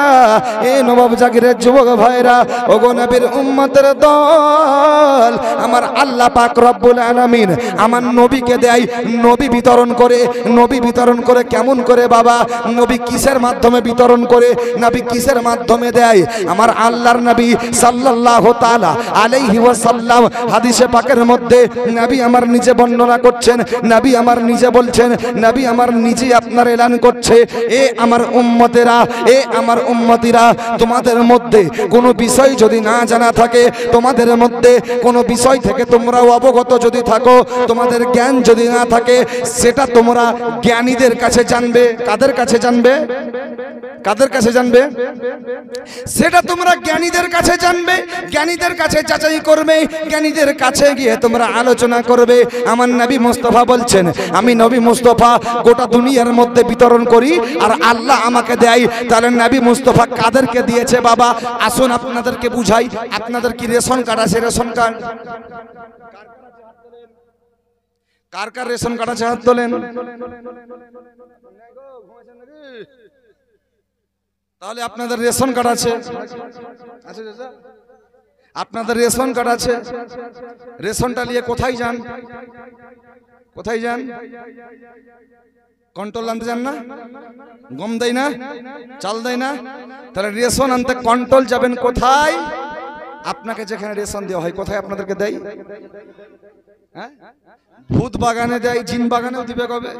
এ নবাব জাগিরের যুবক ভাইরা, ওগো নবীর উম্মতের দল, আমার আল্লাহ পাক রব্বুল আলামিন আমার নবীকে দেয়, নবী বিতরণ করে। নবী বিতরণ করে কেমন করে বাবা? নবী কিসের মাধ্যমে বিতরণ করে, নবী কিসের মাধ্যমে দেয়? আমার আল্লাহর নবী সাল্লাল্লাহু তাআলা আলাইহি ওয়াসাল্লাম হাদিসে পাকের মধ্যে নবী আমার নিজে বর্ণনা করছেন, নবী আমার নিজে বলছেন, নবী আমার নিজে আপনার এলান করছে, এ আমার উম্মতেরা, এ আমার উম্মতিরা, তোমাদের মধ্যে কোনো বিষয় যদি না জানা থাকে, তোমাদের মধ্যে কোনো বিষয় থেকে তোমরা অবগত যদি থাকো, তোমাদের জ্ঞান যদি না থাকে, সেটা তোমরা জ্ঞানীদের কাছে জানবে। কাদের কাছে জানবে? কাদের কাছে জানবে? সেটা তোমরা জ্ঞানীদের কাছে জানবে, জ্ঞানীদের কাছে যাচাই করবে, জ্ঞানীদের কাছে গিয়ে তোমরা আলোচনা করবে। আমার নবী মুস্তাফা বলছেন আমি নবী মুস্তাফা গোটা দুনিয়ার মধ্যে বিতরণ করি আর আল্লাহ আমাকে দেয়। তাহলে নবী মুস্তাফা কাদেরকে দিয়েছে বাবা? আসুন আপনাদেরকে বুঝাই। আপনাদের কি রেশন কার্ড আছে? রেশন কার্ড কার কার রেশন কার্ড আছে? হাত তোলেন। তাহলে আপনাদের রেশন কার্ড আছে? আপনাদের রেশন কার্ড আছে? রেশনটা নিয়ে কোথায় যান? কোথায় যান? কন্ট্রোল আনতে যান না? গম দেয় না, চাল দেয় না? তাহলে রেশন আনতে কন্ট্রোল যাবেন কোথায়? আপনাকে যেখানে রেশন দেওয়া হয় কোথায় আপনাদেরকে দেয়? হ্যাঁ, ভূত বাগানে দেয়, জিন বাগানেও দিবে কবে?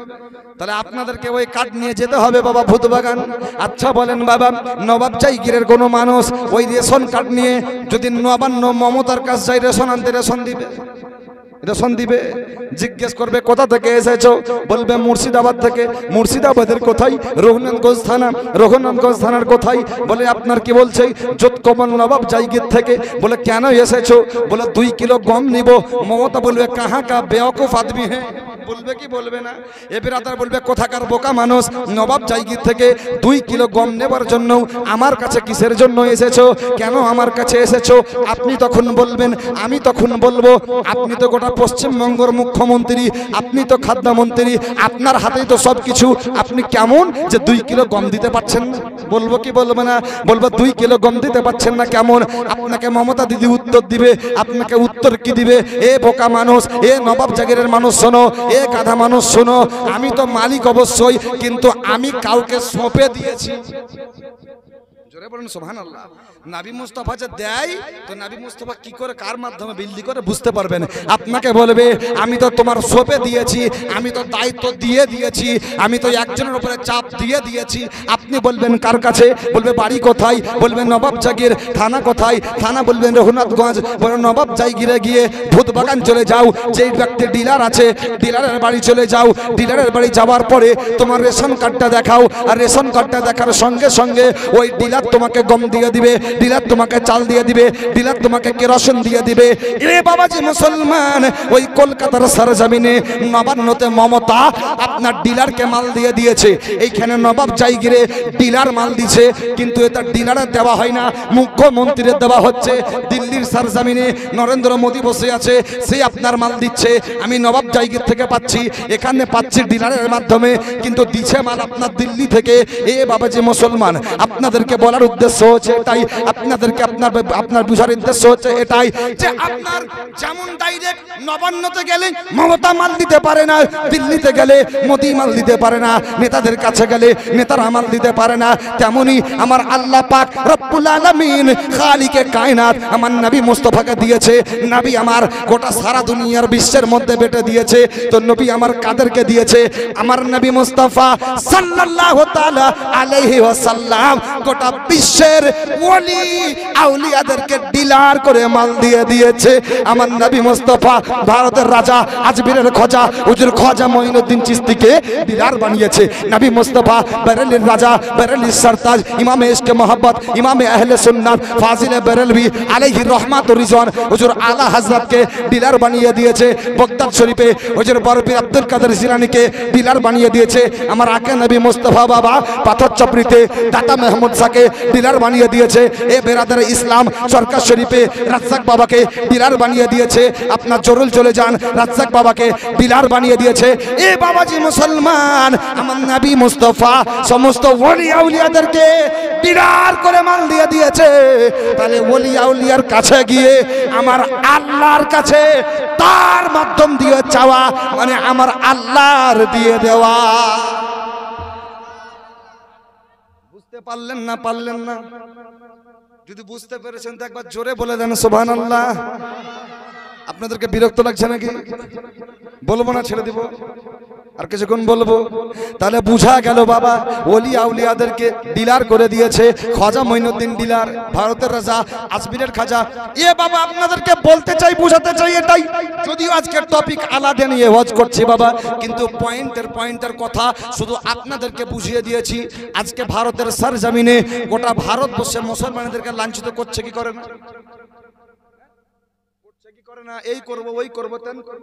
তাহলে আপনাদেরকে ওই কার্ড নিয়ে যেতে হবে বাবা ভূত বাগান। আচ্ছা বলেন বাবা, নবাব জাইগিরের কোনো মানুষ ওই রেশন কার্ড নিয়ে যদি নবান্ন মমতার কাছে যায় রেশন আনতে, রেশন দিবে? রেশন দিবে? জিজ্ঞেস করবে কোথা থেকে এসেছো, বলবে মুর্শিদাবাদ থেকে। মুর্শিদাবাদের কোথায়? রঘুনাথগঞ্জ থানা। রঘুনাথগঞ্জ থানার কোথায়? বলে আপনার কি বলছে? যোধকমল নবাব জাইগির থেকে। বলে কেন এসেছো? বলে 2 কিলো গম নিব। মমতা বলবে কাহা কা বেওকুফ আদমি হ্যাঁ, বলবে কি বলবে না? এ বিরাদার বলবে কোথাকার বোকা মানুষ, নবাব জাইগির থেকে 2 কিলো গম নেবার জন্য আমার কাছে কিসের জন্য এসেছো? কেন আমার কাছে এসেছো? আপনি তখন বলবেন, আমি তখন বলবো আপনি তো গোটা পশ্চিমবঙ্গের মুখ্যমন্ত্রী, আপনি তো খাদ্যমন্ত্রী, আপনার হাতেই তো সব কিছু, আপনি কেমন যে 2 কিলো গম দিতে পারছেন না? বলবো কি বলবো না? বলবো 2 কিলো গম দিতে পারছেন না কেমন? আপনাকে মমতা দিদি উত্তর দিবে। আপনাকে উত্তর কি দিবে? এ বোকা মানুষ, এ নবাব জাগিরের মানুষ শোনো, এ গাধা মানুষ শোনো, আমি তো মালিক অবশ্যই, কিন্তু আমি কাউকে সঁপে দিয়েছি। জোরে বলুন সুবহানাল্লাহ। নবী মুস্তাফা যে দেয়, তো নবী মুস্তাফা কি করে কার মাধ্যমে বিল্লি করে বুঝতে পারবেন। আপনাকে বলবে আমি তো তোমার সঁপে দিয়েছি, আমি তো দায়িত্ব দিয়ে দিয়েছি, আমি তো একজনের উপরে চাপ দিয়ে দিয়েছি। আপনি বলবেন কার কাছে? বলবে বাড়ি কোথায়? বলবেন নবাব জাগির। থানা কোথায়? থানা বলবেন রঘুনাথগঞ্জ। বলে নবাব জাগিরে গিয়ে ভূত বাগান চলে যাও, যেই ব্যক্তি ডিলার আছে ডিলারের বাড়ি চলে যাও। ডিলারের বাড়ি যাওয়ার পরে তোমার রেশন কার্ডটা দেখাও, আর রেশন কার্ডটা দেখার সঙ্গে সঙ্গে ওই ডিলার তোমাকে গম দিয়ে দিবে, ডিলার তোমাকে চাল দিয়ে দিবে, ডিলার তোমাকে কেরোসিন দিয়ে দিবে। এ বাবাজি মুসলমান, ওই কলকাতার সরজমিনে নবান্নতে মমতা আপনার ডিলারকে মাল দিয়ে দিয়েছে। এইখানে নবাব জাইগিরে ডিলার মাল দিছে, কিন্তু এটা ডিলারের দেওয়া হয় না, মুখ্যমন্ত্রীর দেওয়া হচ্ছে। দিল্লির সরজমিনে নরেন্দ্র মোদী বসে আছে, সে আপনার মাল দিচ্ছে। আমি নবাব জাইগির থেকে পাচ্ছি, এখানে পাচ্ছি ডিলারের মাধ্যমে, কিন্তু দিছে মাল আপনার দিল্লি থেকে। এ বাবাজি মুসলমান, আপনাদেরকে বলার উদ্দেশ্য হচ্ছে এটাই, আপনাদেরকে আপনার বুঝার উদ্দেশ্য হচ্ছে এটাই যে আপনার যেমন ডাইরেক্ট নবান্নতে গেলে মমতা মাল দিতে পারে না, দিল্লিতে গেলে মোদি মাল দিতে পারে না, নেতাদের কাছে গেলে নেতারা মাল দিতে পারে না, তেমনি আমার আল্লাহ পাক রব্বুল আলামিন খালিকে কায়নাত আমার নবী মুস্তাফাকে দিয়েছে। নবী আমার গোটা সারা দুনিয়ার বিশ্বের মধ্যে বেটে দিয়েছে। তো নবী আমার কাদেরকে দিয়েছে? আমার নবী মুস্তাফা সাল্লাল্লাহু তাআলা আলাইহি ওয়াসাল্লাম গোটা বিশ্বের ওলি আউলিয়াদেরকে ডিলার করে মাল দিয়ে দিয়েছে। আমার নবী মুস্তাফা ভারতের রাজা আজমিরের খাজা হুজুর খাজা মঈনুদ্দিন চিশতিকে ডিলার বানিয়েছে। নবী মুস্তাফা বেরেলির রাজা বেরেলির সরতাজ ইমামে ইশকে মোহাম্মদ ইমামে আহলে সুন্নাত ফাজিলে বেরেলভি আলাইহি রহমাতুর রিজওয়ান হুজুর আলা হযরতকে ডিলার বানিয়ে দিয়েছে। বগদাদ শরীফে হুজুর বরফির আব্দুল কাদের জিলানীকে ডিলার বানিয়ে দিয়েছে। আমার আকে নবী মুস্তাফা বাবা পাথর চাপড়িতে দাতা মেহমুদ শাহকে ডিলার বানিয়ে দিয়েছে। এ বেরাদার ইসলাম সরকার শরীফে রাজ্জাক বাবাকে ডিলার বানিয়ে দিয়েছে। আপনার জরুল চলে যান, রাজ্জাক বাবাকে ডিলার বানিয়ে দিয়েছে। এ বাবাজি মুসলমান, আমার নবী মুস্তাফা সমস্ত ওলি আউলিয়াদেরকে ডিলার করে মাল দিয়ে দিয়েছে। তাহলে ওলি আউলিয়ার কাছে গিয়ে আমার আল্লাহর কাছে তার মাধ্যম দিয়ে চাওয়া মানে আমার আল্লাহর দিয়ে দেওয়া। বুঝতে পারলেন না? পারলেন না? যদি বুঝতে পেরেছেন তো একবার জোরে বলে দেন সুবহানাল্লাহ। আপনাদেরকে বিরক্ত লাগছে নাকি? বলবো না, ছেড়ে দিব? আর কিছুক্ষণ বলবো? তাহলে বুঝা গেল বাবা ওলি আউলিয়াদেরকে ডিলার করে দিয়েছে খাজা মঈনুদ্দিন ডিলার, ভারতের রাজা আজমিরের খাজা। এ বাবা আপনাদেরকে বলতে চাই, বুঝাতে চাই এটাই। যদিও আজকের টপিক আলাদা নিয়ে ওয়াজ করছি বাবা, কিন্তু পয়েন্টের কথা শুধু আপনাদেরকে বুঝিয়ে দিয়েছি। আজকে ভারতের সরজমিনে গোটা ভারতবর্ষের মুসলমানদেরকে লাঞ্ছিত করছে কি করে না? করছে কি করে না? এই করব ওই করব তেন করব,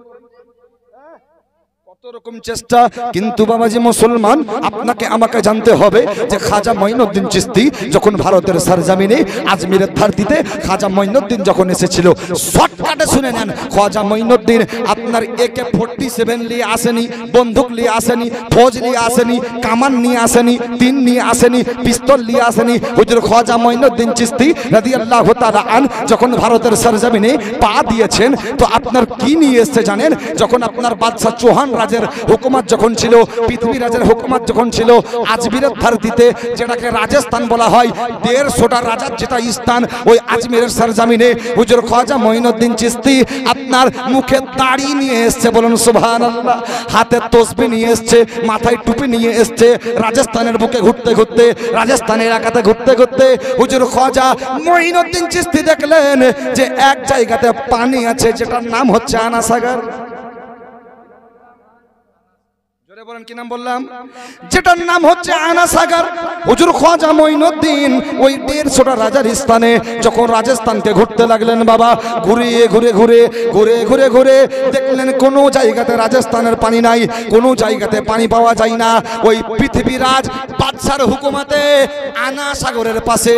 কত রকম চেষ্টা। কিন্তু বাবাজি মুসলমান, আপনাকে আমাকে জানতে হবে যে খাজা মঈনুদ্দিন চিশতি যখন ভারতের সরজমিনে আজমিরের ধরতিতে খাজা মঈনুদ্দিন যখন এসেছিল, শর্টকাটে শুনে নেন, খাজা মঈনুদ্দিন আপনার AK-47 নিয়ে আসেনি, বন্দুক নিয়ে আসেনি, ফৌজ নিয়ে আসেনি, কামান নিয়ে আসেনি, তিন নিয়ে আসেনি, পিস্তল নিয়ে আসেনি। হুজুর খাজা মঈনুদ্দিন চিশতি রাদিয়াল্লাহু তাআলা আন যখন ভারতের সরজমিনে পা দিয়েছেন, তো আপনার কি নিয়ে এসেছে জানেন? যখন আপনার বাদশাহ চৌহান রাজের হুকুমত যখন ছিল, পৃথিবী রাজের হুকুমত যখন ছিল আজমিরের ধরতিতে, যেটাকে রাজস্থান বলা হয়, 150টা রাজার যেটা স্থান ওই আজমিরের সরজমিনে, হুজুর খাজা মঈনুদ্দিন চিশতি আপনার মুখে দাড়ি নিয়ে এসছে, বলুন সুবহানাল্লাহ, হাতে তসবিহ নিয়ে এসছে, মাথায় টুপি নিয়ে এসছে। রাজস্থানের বুকে ঘুরতে ঘুরতে, রাজস্থানের এলাকাতে ঘুরতে ঘুরতে হুজুর খাজা মঈনুদ্দিন চিশতি দেখলেন যে এক জায়গাতে পানি আছে, যেটার নাম হচ্ছে আনা সাগর। বলেন কি নাম বললাম? যেটার নাম হচ্ছে আনা সাগর। হুজুর খাজা মঈনুদ্দিন ওই 150টা রাজার স্থানে যখন রাজস্থানকে ঘুরতে লাগলেন বাবা, ঘুরে ঘুরে ঘুরে ঘুরে ঘুরে ঘুরে দেখলেন কোনো জায়গাতে রাজস্থানের পানি নাই, কোনো জায়গাতে পানি পাওয়া যায় না। ওই পৃথিবীরাজ বাদশার হুকুমতে আনা সাগরের পাশে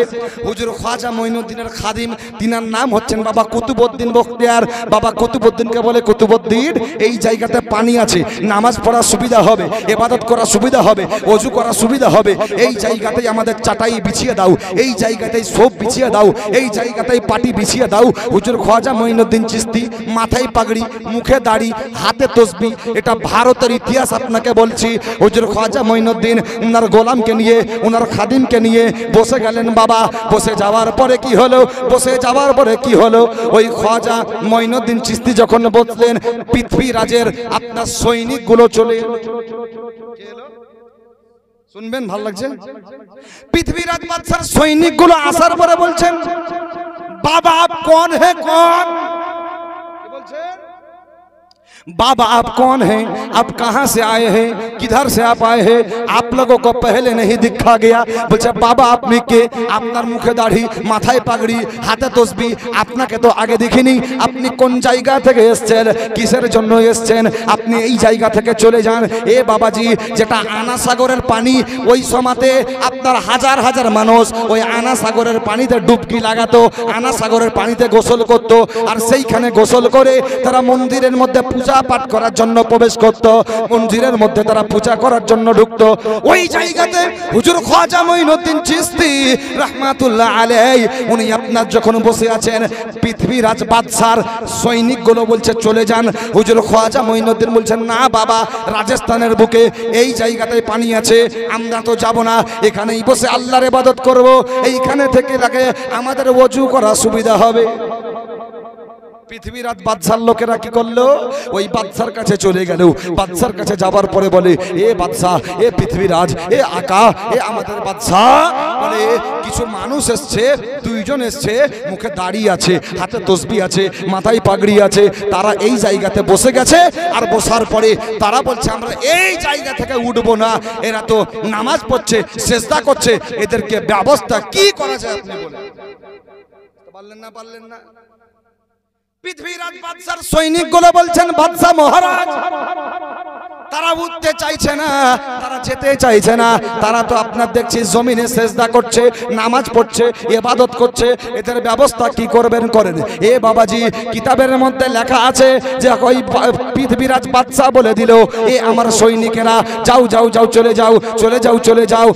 হুজুর খাজা মঈনুদ্দিনের খাদিম, তিনার নাম হচ্ছেন বাবা কুতুবউদ্দিন বখতিয়ার। বাবা কুতুবউদ্দিনকে বলে, কুতুবউদ্দিন এই জায়গাতে পানি আছে, নামাজ পড়ার সুবিধা হবে, ইবাদত করার সুবিধা হবে, ওযু করার সুবিধা হবে। এই জায়গাতেই আমাদের চাটাই বিছিয়ে দাও, এই জায়গাতেই সোপ বিছিয়ে দাও, এই জায়গাতেই পাটি বিছিয়ে দাও। হুজুর খাজা মঈনুদ্দিন চিশতি মাথায় পাগড়ি, মুখে দাড়ি, হাতে তসবিহ। এটা ভারতের ইতিহাস আপনাকে বলছি। হুজুর খাজা মঈনুদ্দিন ওনার গোলামকে নিয়ে, ওনার খাদিমকে নিয়ে বসে গেলেন বাবা। বসে যাওয়ার পরে কি হলো? বসে যাওয়ার পরে কি হলো? ওই খাজা মঈনুদ্দিন চিশতি যখন বসলেন, পৃথ্বীরাজের আপনার সৈনিকগুলো চলে শুনবেন, ভালো লাগছে। পৃথিবীরাজ বাদশার সৈনিকগুলো আসার পরে বলছেন, বাবা আপ কौन है कौन? কি বলছেন? बाबा आप कौन हैं? आप कहाँ से आए हैं? किधर से आप आए हैं? आप लोगों को पहले नहीं दिखा गया। बोलছে बाबा আপনি কে? আপনার মুখে দাড়ি, মাথায় পাগড়ি, হাতে তসবিহ, আপনাকে তো আগে দেখিনি। আপনি কোন জায়গা থেকে এসেছেন? কিসের জন্য এসেছেন? আপনি এই জায়গা থেকে চলে যান। এ বাবাজি, যেটা আনা সাগরের পানি, ওই সময়তে আপনার হাজার হাজার মানুষ ওই আনা সাগরের পানিতে ডুবকি লাগাতো, আনা সাগরের পানিতে গোসল করত। আর সেইখানে গোসল করে তারা মন্দিরের মধ্যে পূজা পূজা পাঠ করার জন্য প্রবেশ করত, মন্দিরের মধ্যে তারা পূজা করার জন্য ঢুকতো। ওই জায়গাতে হুজুর খাজা মঈনুদ্দিন চিশতি রাহমাতুল্লাহ আলাইহি উনি আপনার যখন বসে আছেন, পৃথিবীরাজ বাদশার সৈনিকগুলো বলছে চলে যান। হুজুর খাজা মঈনুদ্দিন বলছেন না বাবা, রাজস্থানের বুকে এই জায়গাটায় পানি আছে, আমরা তো যাব না, এখানেই বসে আল্লাহর ইবাদত করব, এইখানে থেকে লাগে আমাদের ওযু করা সুবিধা হবে। পৃথিবীরাজ বাদশার লোকেরা কি করলো, ওই বাদশার কাছে চলে গেল। বাদশার কাছে যাবার পরে বলে, এ বাদশাহ, এ পৃথিবীরাজ, এ আকা, এ আমাদের বাদশাহ, বলে কিছু মানুষ এসছে, দুইজন এসছে, মুখে দাড়ি আছে, হাতে তসবিহ আছে, মাথায় পাগড়ি আছে, তারা এই জায়গাতে বসে গেছে। আর বসার পরে তারা বলছে আমরা এই জায়গা থেকে উঠবো না, এরা তো নামাজ পড়ছে, সেজদা করছে, এদেরকে ব্যবস্থা কি করা যায় আপনি বলেন। পারলেন না, পারলেন না। পৃথিবীরাজ বাদশার সৈনিকগুলো বলছেন বাদশা মহারাজ, তারা উঠতে চাইছে না, তারা যেতে চাইছে না, তারা তো আপনার দেখছি জমিনে সেজদা করছে, নামাজ পড়ছে, ইবাদত করছে, এদের ব্যবস্থা কি করবেন করেন। এ বাবাজি, কিতাবের মধ্যে লেখা আছে যে ওই পৃথিবীরাজ বাদশা বলে দিল, এ আমার সৈনিকেরা যাও যাও যাও, চলে যাও চলে যাও চলে যাও,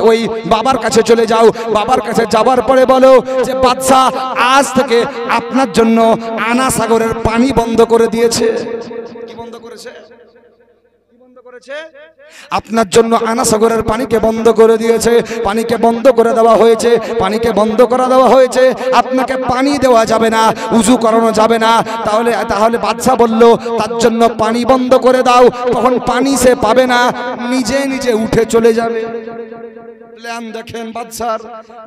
ওই বাবার কাছে চলে যাও। বাবার কাছে যাবার পরে বলো যে বাদশা আজ থেকে আপনার জন্য আনা সাগরের পানি বন্ধ করে দিয়েছে। কি বন্ধ করেছে? আপনার জন্য আনা সাগরের পানিকে বন্ধ করে দিয়েছে, পানিকে বন্ধ করে দেওয়া হয়েছে, পানিকে বন্ধ করে দেওয়া হয়েছে। আপনাকে পানি দেওয়া যাবে না, উজু করানো যাবে না। তাহলে বাদশা বলল তার জন্য পানি বন্ধ করে দাও, তখন পানি সে পাবে না, নিজে নিজে উঠে চলে যাবে। প্ল্যান দেখেন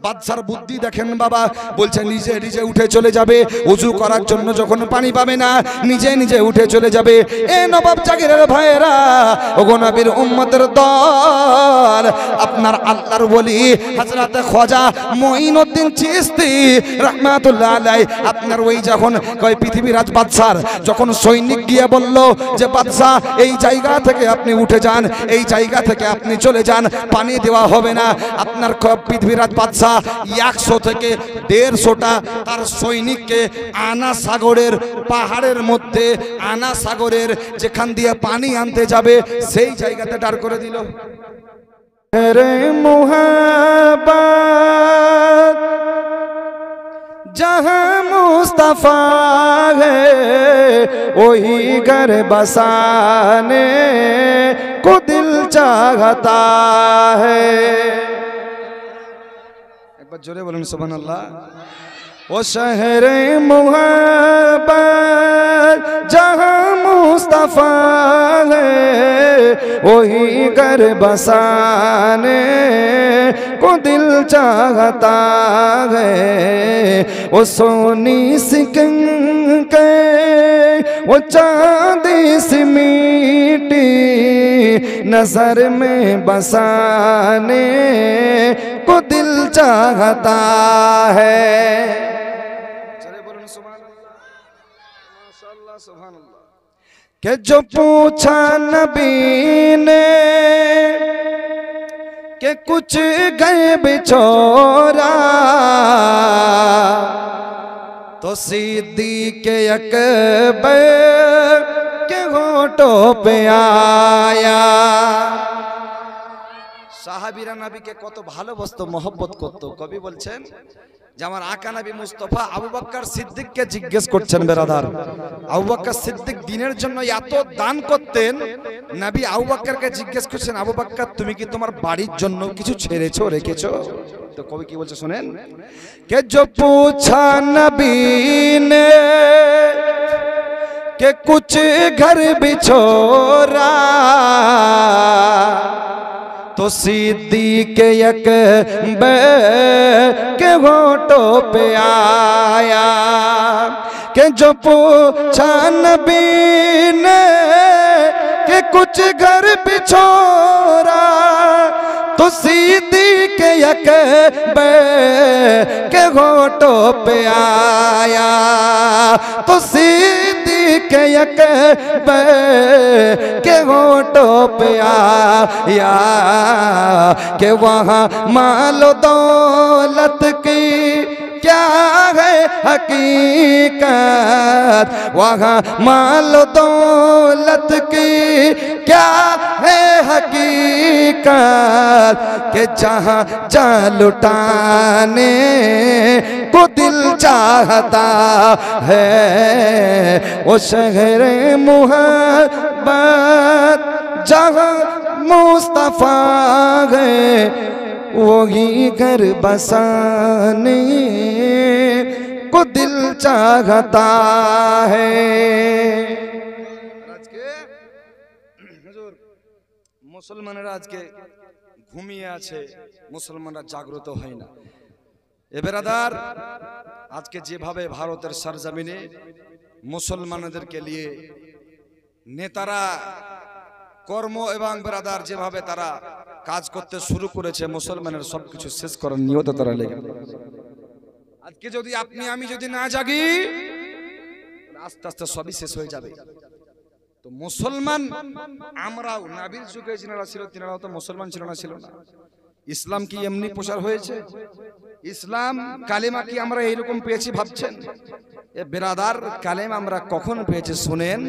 বাদশার বুদ্ধি দেখেন বাবা, বলছে নিজে নিজে উঠে চলে যাবে, ওযু করার জন্য যখন পানি পাবে না নিজে নিজে উঠে চলে যাবে। এ নবাব জাগিরের ভাইয়েরা, ওগো নবীর উম্মতের দল, আপনার আল্লাহর ওলি হযরত খাজা মঈনুদ্দিন চিশতি রাহমাতুল্লাহ আলাইহি আপনার ওই যখন কয় পৃথিবীরাজ বাদশার যখন সৈনিক গিয়ে বলল যে বাদশা এই জায়গা থেকে আপনি উঠে যান, এই জায়গা থেকে আপনি চলে যান, পানি দেওয়া হবে না। আপনার পৃথিবীরাজ বাদশা 100 থেকে 150টা তার সৈনিককে আনা সাগরের পাহাড়ের মধ্যে, আনা সাগরের যেখান দিয়ে পানি আনতে যাবে সেই জায়গাতে দাঁড় করে দিল। রে মুহাব্বত जहाँ मुस्तफा है वही घर बसाने को दिल चाहता है। एक बार जोरे बोलें सुभान अल्लाह। वो शहर मुहब्बत जहाँ मुस्तफा है वही घर बसाने को दिल चाहता है। वो सोनी सिकन के वो चांदी सी मीठी नजर में बसाने को दिल चाहता है। कि जो पूछा नबी ने कि कुछ गैब छोरा तो सिद्दीक़ अकबर के होठों पे आया। সাহাবীরা নবীকে কত ভালোবাসতো, মহব্বত করতো। কবি বলছেন যে আমার আকা নবী মুস্তাফা আবু বকর সিদ্দিককে জিজ্ঞেস করছেন, বেরাদার আবু বকর সিদ্দিক দিনের জন্য এত দান করতেন, নবী আবু বকরকে জিজ্ঞেস করছেন আবু বকর তুমি কি তোমার বাড়ির জন্য কিছু ছেড়েছো রেখেছো? তো কবি কি বলছে শুনেন, কে जो पूछा नबी ने के कुछ घर भी छोड़ा तो सिद्दीक़ अकबर के होठों पे आया। कि जो पूछा नबी ने कि कुछ घर भी छोड़ा तो सिद्दीक़ अकबर के होठों पे आया। तो सिद्दीक़ अकबर के होठों पे आया कि वहाँ माल दौलत की क्या है हकीकत, वहाँ माल दौलत की क्या है हकीकत, कि जहाँ जा लुटाने को दिल चाहता है, वो शहर मोहब्बत जहाँ मुस्तफा है, वही घर बसाने को दिल चाहता है। মুসলমানেরা আজকে ঘুমিয়ে আছে, মুসলমানরা জাগ্রত হয় না। এ বেরাদার, আজকে যেভাবে ভারতের সরজমিনে মুসলমানদেরকে নিয়ে নেতারা কর্ম এবং বেরাদার যেভাবে তারা কাজ করতে শুরু করেছে, মুসলমানের সবকিছু শেষ করার নিয়ত তারা লেগে। আজকে যদি আপনি আমি যদি না জাগি, আস্তে আস্তে সবই শেষ হয়ে যাবে। তো মুসলমান আমরাও নবীর যুগে যারা ছিল তিনারাও তো মুসলমান ছিল না, ছিল না। ইসলাম কি এমনি প্রচার হয়েছে? ইসলাম কালেমা কি আমরা এইরকম পেয়েছি ভাবছেন? এ বেরাদার, কালেমা আমরা কখন পেয়েছি শুনেন।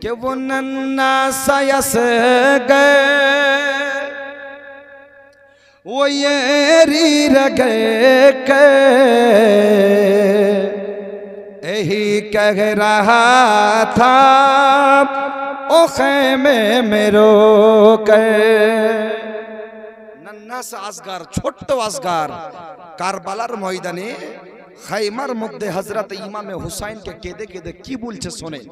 কেউ বন্না সায়াস গে वो येरी रगे के यही कह रहा था ओ खेमे में रो के। नन्नास আসগার, ছোট্ট আসগার কারবালার ময়দানে খাইমার মধ্যে হযরত ইমামে হুসাইনকে কেঁদে কেঁদে কি বলছে শোনেন।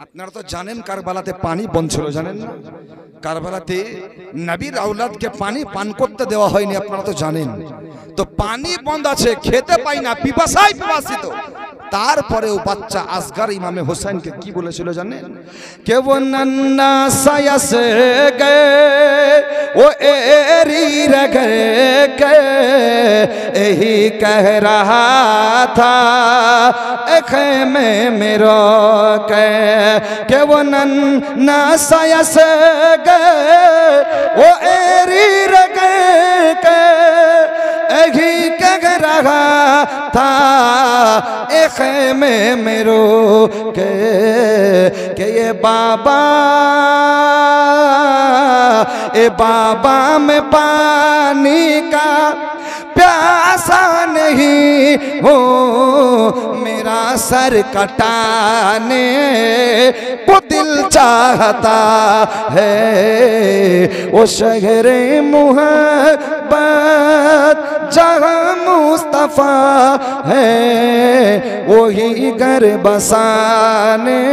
আপনারা তো জানেন কারবালাতে পানি বন্ধ ছিল, জানেন না? কারবালাতে নবীর আওলাদকে পানি পান করতে দেওয়া হয়নি, আপনারা তো জানেন। তো পানি বন্ধ আছে, খেতে পাই না, পিপাসায় পিপাসিত। তারপরেও বাচ্চা আসগার ইমামে হুসাইনকে কি বলেছিল জানেন? কে वो नन्ना सायस गए वो एरी रगे के यही कह रहा था खेमे में रो के। के वो नन्ना सायस गए वो एरी रगे के यही कह रहा था खेमे में रो के ये बाबा में पानी का प्यासा नहीं हो, मेरा सर कटाने को दिल चाहता है। वो शहर मोहब्बत जहाँ मुस्तफा है, वही घर बसाने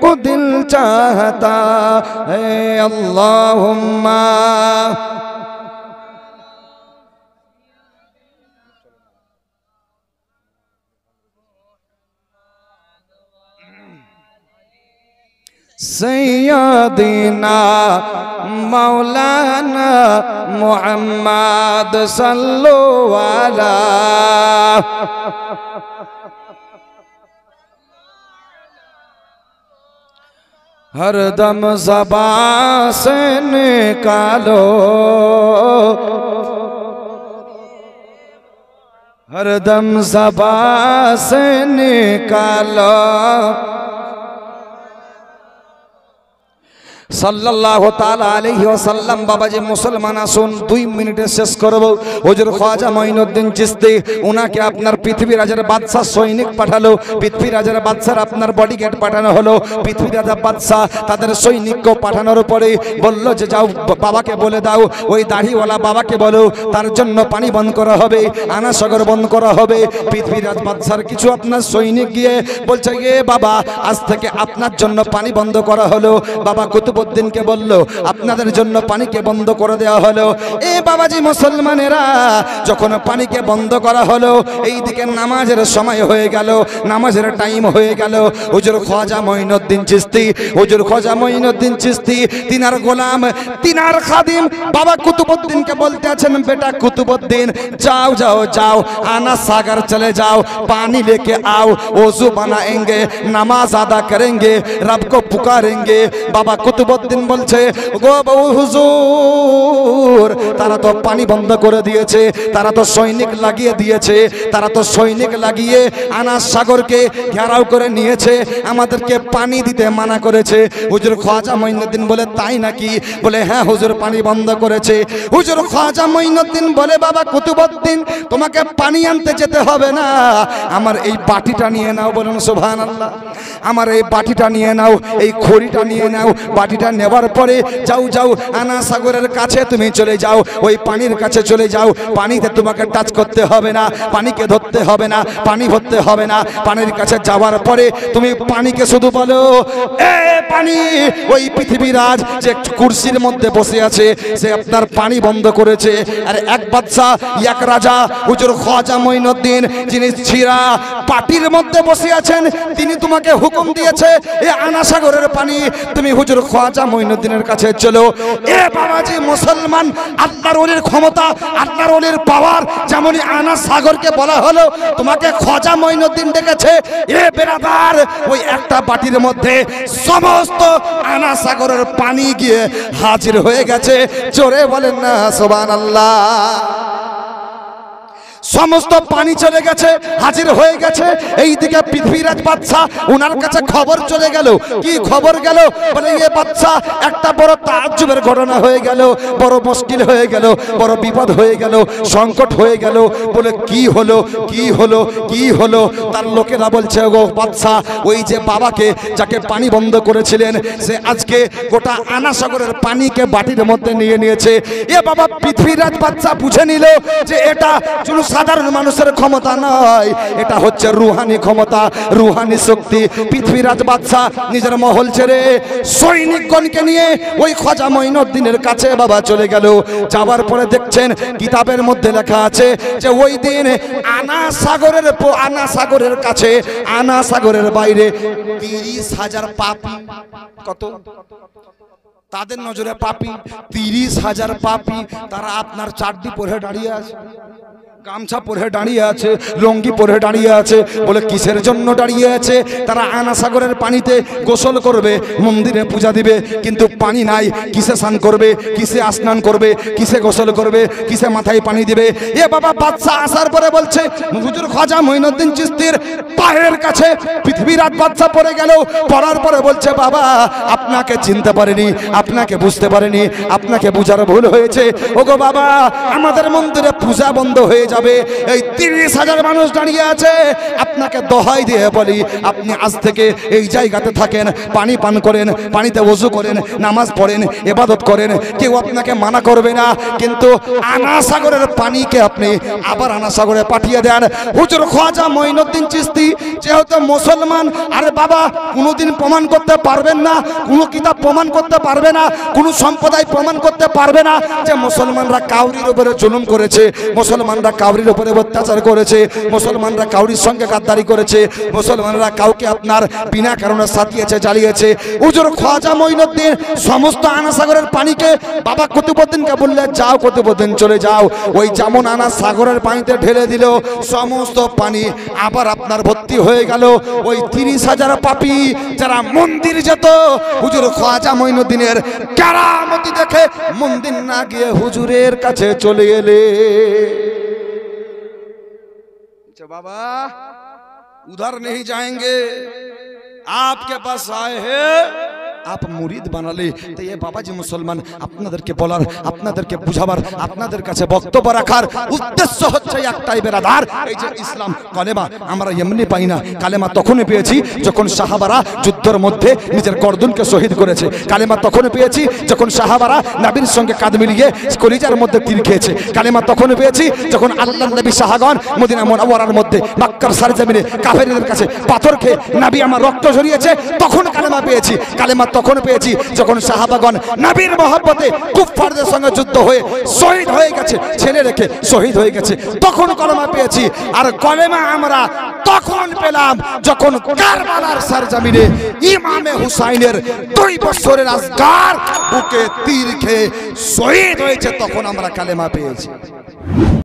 को दिल चाहता है। अल्लाहुम्मा सैयदना मौलाना मुहम्मद सल्लल्लाहु अलैहि। हरदम ज़बान से निकालो, हरदम ज़बान से निकालो সাল্লাল্লাহু তাআলা আলাইহি ওয়াসাল্লাম। বাবাজি মুসলমান আসুন 2 মিনিটে শেষ করব। হুজুর খাজা মঈনুদ্দিন চিশতি, উনাকে আপনার পৃথিবী রাজার বাদশা সৈনিক পাঠালো, পৃথিবী রাজার বাদশার আপনার বডিগার্ড পাঠানো হলো। পৃথিবী রাজা বাদশা তাদের সৈনিককে পাঠানোর পরে বলল যে যাও বাবাকে বলে দাও, ওই দাড়িওয়ালা বাবাকে বলো তার জন্য পানি বন্ধ করা হবে, আনাসাগর বন্ধ করা হবে। পৃথিবী রাজ বাদশার কিছু আপনার সৈনিক গিয়ে বলছে এ বাবা, আজ থেকে আপনার জন্য পানি বন্ধ করা হলো। বাবা কুতুবউদ্দিনকে বলল আপনাদের জন্য পানিকে বন্ধ করে দেওয়া হলো। এ বাবাজি মুসলমানেরা, যখন পানিকে বন্ধ করা হলো, এইদিকে নামাজের সময় হয়ে গেল, নামাজের টাইম হয়ে গেল। হুজুর খাজা মঈনুদ্দিন চিশতি, হুজুর খাজা মঈনুদ্দিন চিশতি তিনার গোলাম, তিনার খাদিম বাবা কুতুবউদ্দিনকে বলতে আছেন বেটা কুতুবউদ্দিন जाओ जाओ जाओ, आना सागर चले जाओ, पानी लेके आओ, वजू बनाएंगे, नमाज अदा करेंगे, रब को पुकारेंगे। बाबा कुतुब কুতুবউদ্দিন বলছে, গো হুজুর, তারা তো পানি বন্ধ করে দিয়েছে, তারা তো সৈনিক লাগিয়ে দিয়েছে, তারা তো সৈনিক লাগিয়ে আনাস সাগরকে ঘেরাও করে নিয়েছে, আমাদেরকে পানি দিতে মানা করেছে। হুজুর খাজা মঈনুদ্দিন বলে, তাই নাকি? বলে হ্যাঁ হুজুর, পানি বন্ধ করেছে। হুজুর খাজা মঈনুদ্দিন বলে, বাবা কুতুবউদ্দিন, তোমাকে পানি আনতে যেতে হবে না, আমার এই বাটিটা নিয়ে নাও। বলুন সুবহানাল্লাহ। আমার এই বাটিটা নিয়ে নাও, এই খড়িটা নিয়ে নাও। বাটিটা নেবার পরে যাও যাও আনা সাগরের কাছে তুমি চলে যাও, ওই পানির কাছে চলে যাও। পানিতে তোমাকে টাচ করতে হবে না, পানিকে ধরতে হবে না, পানি ভরতে হবে না। পানির কাছে যাওয়ার পরে তুমি পানিকে শুধু বলো, এ পানি, ওই পৃথিবীর রাজ যে কুরসির মধ্যে বসে আছে সে আপনার পানি বন্ধ করেছে। আর এক বাদশা, এক রাজা হুজুর খাজা মঈনুদ্দিন, যিনি ছিরা পাটির মধ্যে বসে আছেন, তিনি তোমাকে হুকুম দিয়েছে এই আনা সাগরের পানি তুমি হুজুর খাজা মঈনুদ্দিনের কাছে চলো। এ বাবাজি মুসলমান, আল্লাহর ওলির ক্ষমতা, আল্লাহর ওলির পাওয়ার যেমনই আনা সাগরকে বলা হলো তোমাকে খাজা মঈনুদ্দিন ডেকেছে। এ বেরাদার, ওই একটা বাটির মধ্যে সমস্ত আনা সাগরের পানি গিয়ে হাজির হয়ে গেছে। জোরে বলেন না সুবহানাল্লাহ। সমস্ত পানি চলে গেছে, হাজির হয়ে গেছে। এইদিকে পৃথিবীরাজ বাদশা, ওনার কাছে খবর চলে গেল। কি খবর গেল? বলে এ বাদশা, একটা বড় তাজ্জুবের ঘটনা হয়ে গেল, বড় মুশকিল হয়ে গেল, বড় বিপদ হয়ে গেল, সংকট হয়ে গেল। বলে কি হলো, কি হলো, কি হলো? তার লোকেরা বলছে, গো বাদশা, ওই যে বাবাকে যাকে পানি বন্ধ করেছিলেন, সে আজকে গোটা আনা সাগরের পানিকে বাটির মধ্যে নিয়ে নিয়েছে। এ বাবা, পৃথিবীরাজ বাদশা বুঝে নিল যে এটা সাধারণ মানুষের ক্ষমতা নয়, এটা হচ্ছে রুহানি ক্ষমতা, রুহানি শক্তি। পৃথিবীরাজ বাদশা নিজের মহল ছেড়ে সৈনিকগণকে নিয়ে ওই খাজা মঈনুদ্দিনের কাছে বাবা চলে গেল। যাওয়ার পরে দেখছেন কিতাবের মধ্যে লেখা আছে যে ওই দিন আনা সাগরের কাছে, আনা সাগরের বাইরে 30,000 পাপী, কত তাদের নজরে পাপী, 30,000 পাপী, তারা আপনার চারটি পরে দাঁড়িয়ে আছে, গামছা পরে দাঁড়িয়ে আছে, লঙ্গি পরে দাঁড়িয়ে আছে। বলে কিসের জন্য দাঁড়িয়ে আছে? তারা আনা সাগরের পানিতে গোসল করবে, মন্দিরে পূজা দিবে, কিন্তু পানি নাই। কিসে স্নান করবে, কিসে স্নান করবে, কিসে গোসল করবে, কিসে মাথায় পানি দিবে? এ বাবা, বাদশা আসার পরে বলছে, হুজুর খাজা মঈনুদ্দিন চিশতির পায়ের কাছে পৃথিবীরাজ বাদশা পড়ে গেল। পড়ার পরে বলছে, বাবা, আপনাকে চিনতে পারেনি, আপনাকে বুঝতে পারেনি, আপনাকে বুঝার ভুল হয়েছে। ওগো বাবা, আমাদের মন্দিরে পূজা বন্ধ হয়ে যাবে, এই 30,000 মানুষ দাঁড়িয়ে আছে। আপনাকে দোহাই দিয়ে বলি, আপনি আজ থেকে এই জায়গাতে থাকেন, পানি পান করেন, পানিতে ওযু করেন, নামাজ পড়েন, ইবাদত করেন, কেউ আপনাকে মানা করবে না। কিন্তু আনা সাগরের পানিকে আপনি আবার আনা সাগরে পাঠিয়ে দেন। হুজুর খাজা মঈনুদ্দিন চিশতি যেহেতু মুসলমান, আরে বাবা, কোনোদিন প্রমাণ করতে পারবেন না, কোনো কিতাব প্রমাণ করতে পারবে না, কোনো সম্প্রদায় প্রমাণ করতে পারবে না যে মুসলমানরা কাউরির উপরে জুলুম করেছে, মুসলমানরা কাউরির উপরে অত্যাচার করেছে, মুসলমানরা কাউরির সঙ্গে গাদ্দারি করেছে, মুসলমানরা কাউকে আপনার বিনা কারণে সাথিয়েছে, জ্বালিয়েছে। হুজুর খাজা মঈনুদ্দিন সমস্ত আনা সাগরের পানিকে বাবা কুতুবউদ্দিনকে বললে, যাও কুতুবউদ্দিন, চলে যাও। ওই যেমন আনা সাগরের পানিতে ঢেলে দিল, সমস্ত পানি আবার আপনার ভর্তি হয়ে গেল। ওই 30,000 পাপী যারা মন্দির যেত, হুজুর খাজা মঈনুদ্দিনের কারামতি দেখে মন্দির না গিয়ে হুজুরের কাছে চলে এলে। बाबा उधर नहीं जाएंगे, आपके पास आए हैं, आप मुरीद बनाले। तो ये बाबा जी मुसलमान আপনাদেরকে বলার, আপনাদেরকে বুঝাবার, আপনাদের কাছে বক্তব্য রাখার উদ্দেশ্য হচ্ছে একটাই বেরাদার, এই যে ইসলাম কালেমা আমরা এমনি পাই না। কালেমা তখনই পেয়েছি যখন সাহাবারা যুদ্ধের মধ্যে নিজের গর্দনকে শহীদ করেছে। কালেমা তখনই পেয়েছি যখন সাহাবারা নবীর সঙ্গে কাঁধ মিলিয়ে কলিজার মধ্যে তীর খেয়েছে। কালেমা তখনই পেয়েছি যখন আল্লাহর নবী সাহাবাগণ মদিনা মুনাওয়ারার মধ্যে মক্কার সরজমিনে কাফেরদের কাছে পাথর খেয়ে নবী আমার রক্ত ঝরিয়েছে, তখন কালেমা পেয়েছি। কালেমা তখন পেয়েছি যখন সাহাবাগণ নবীর মহব্বতে কুফফারদের সঙ্গে যুদ্ধ হয়ে শহীদ হয়ে গেছে, ছেলে রেখে শহীদ হয়ে গেছে, তখন কালেমা পেয়েছি। আর কালেমা আমরা তখন পেলাম যখন কারবালার সরজমিনে ইমামে হুসাইনের 2 বছরের আসগার বুকে তীর খেয়ে শহীদ হয়েছে, তখন আমরা কালেমা পেয়েছি।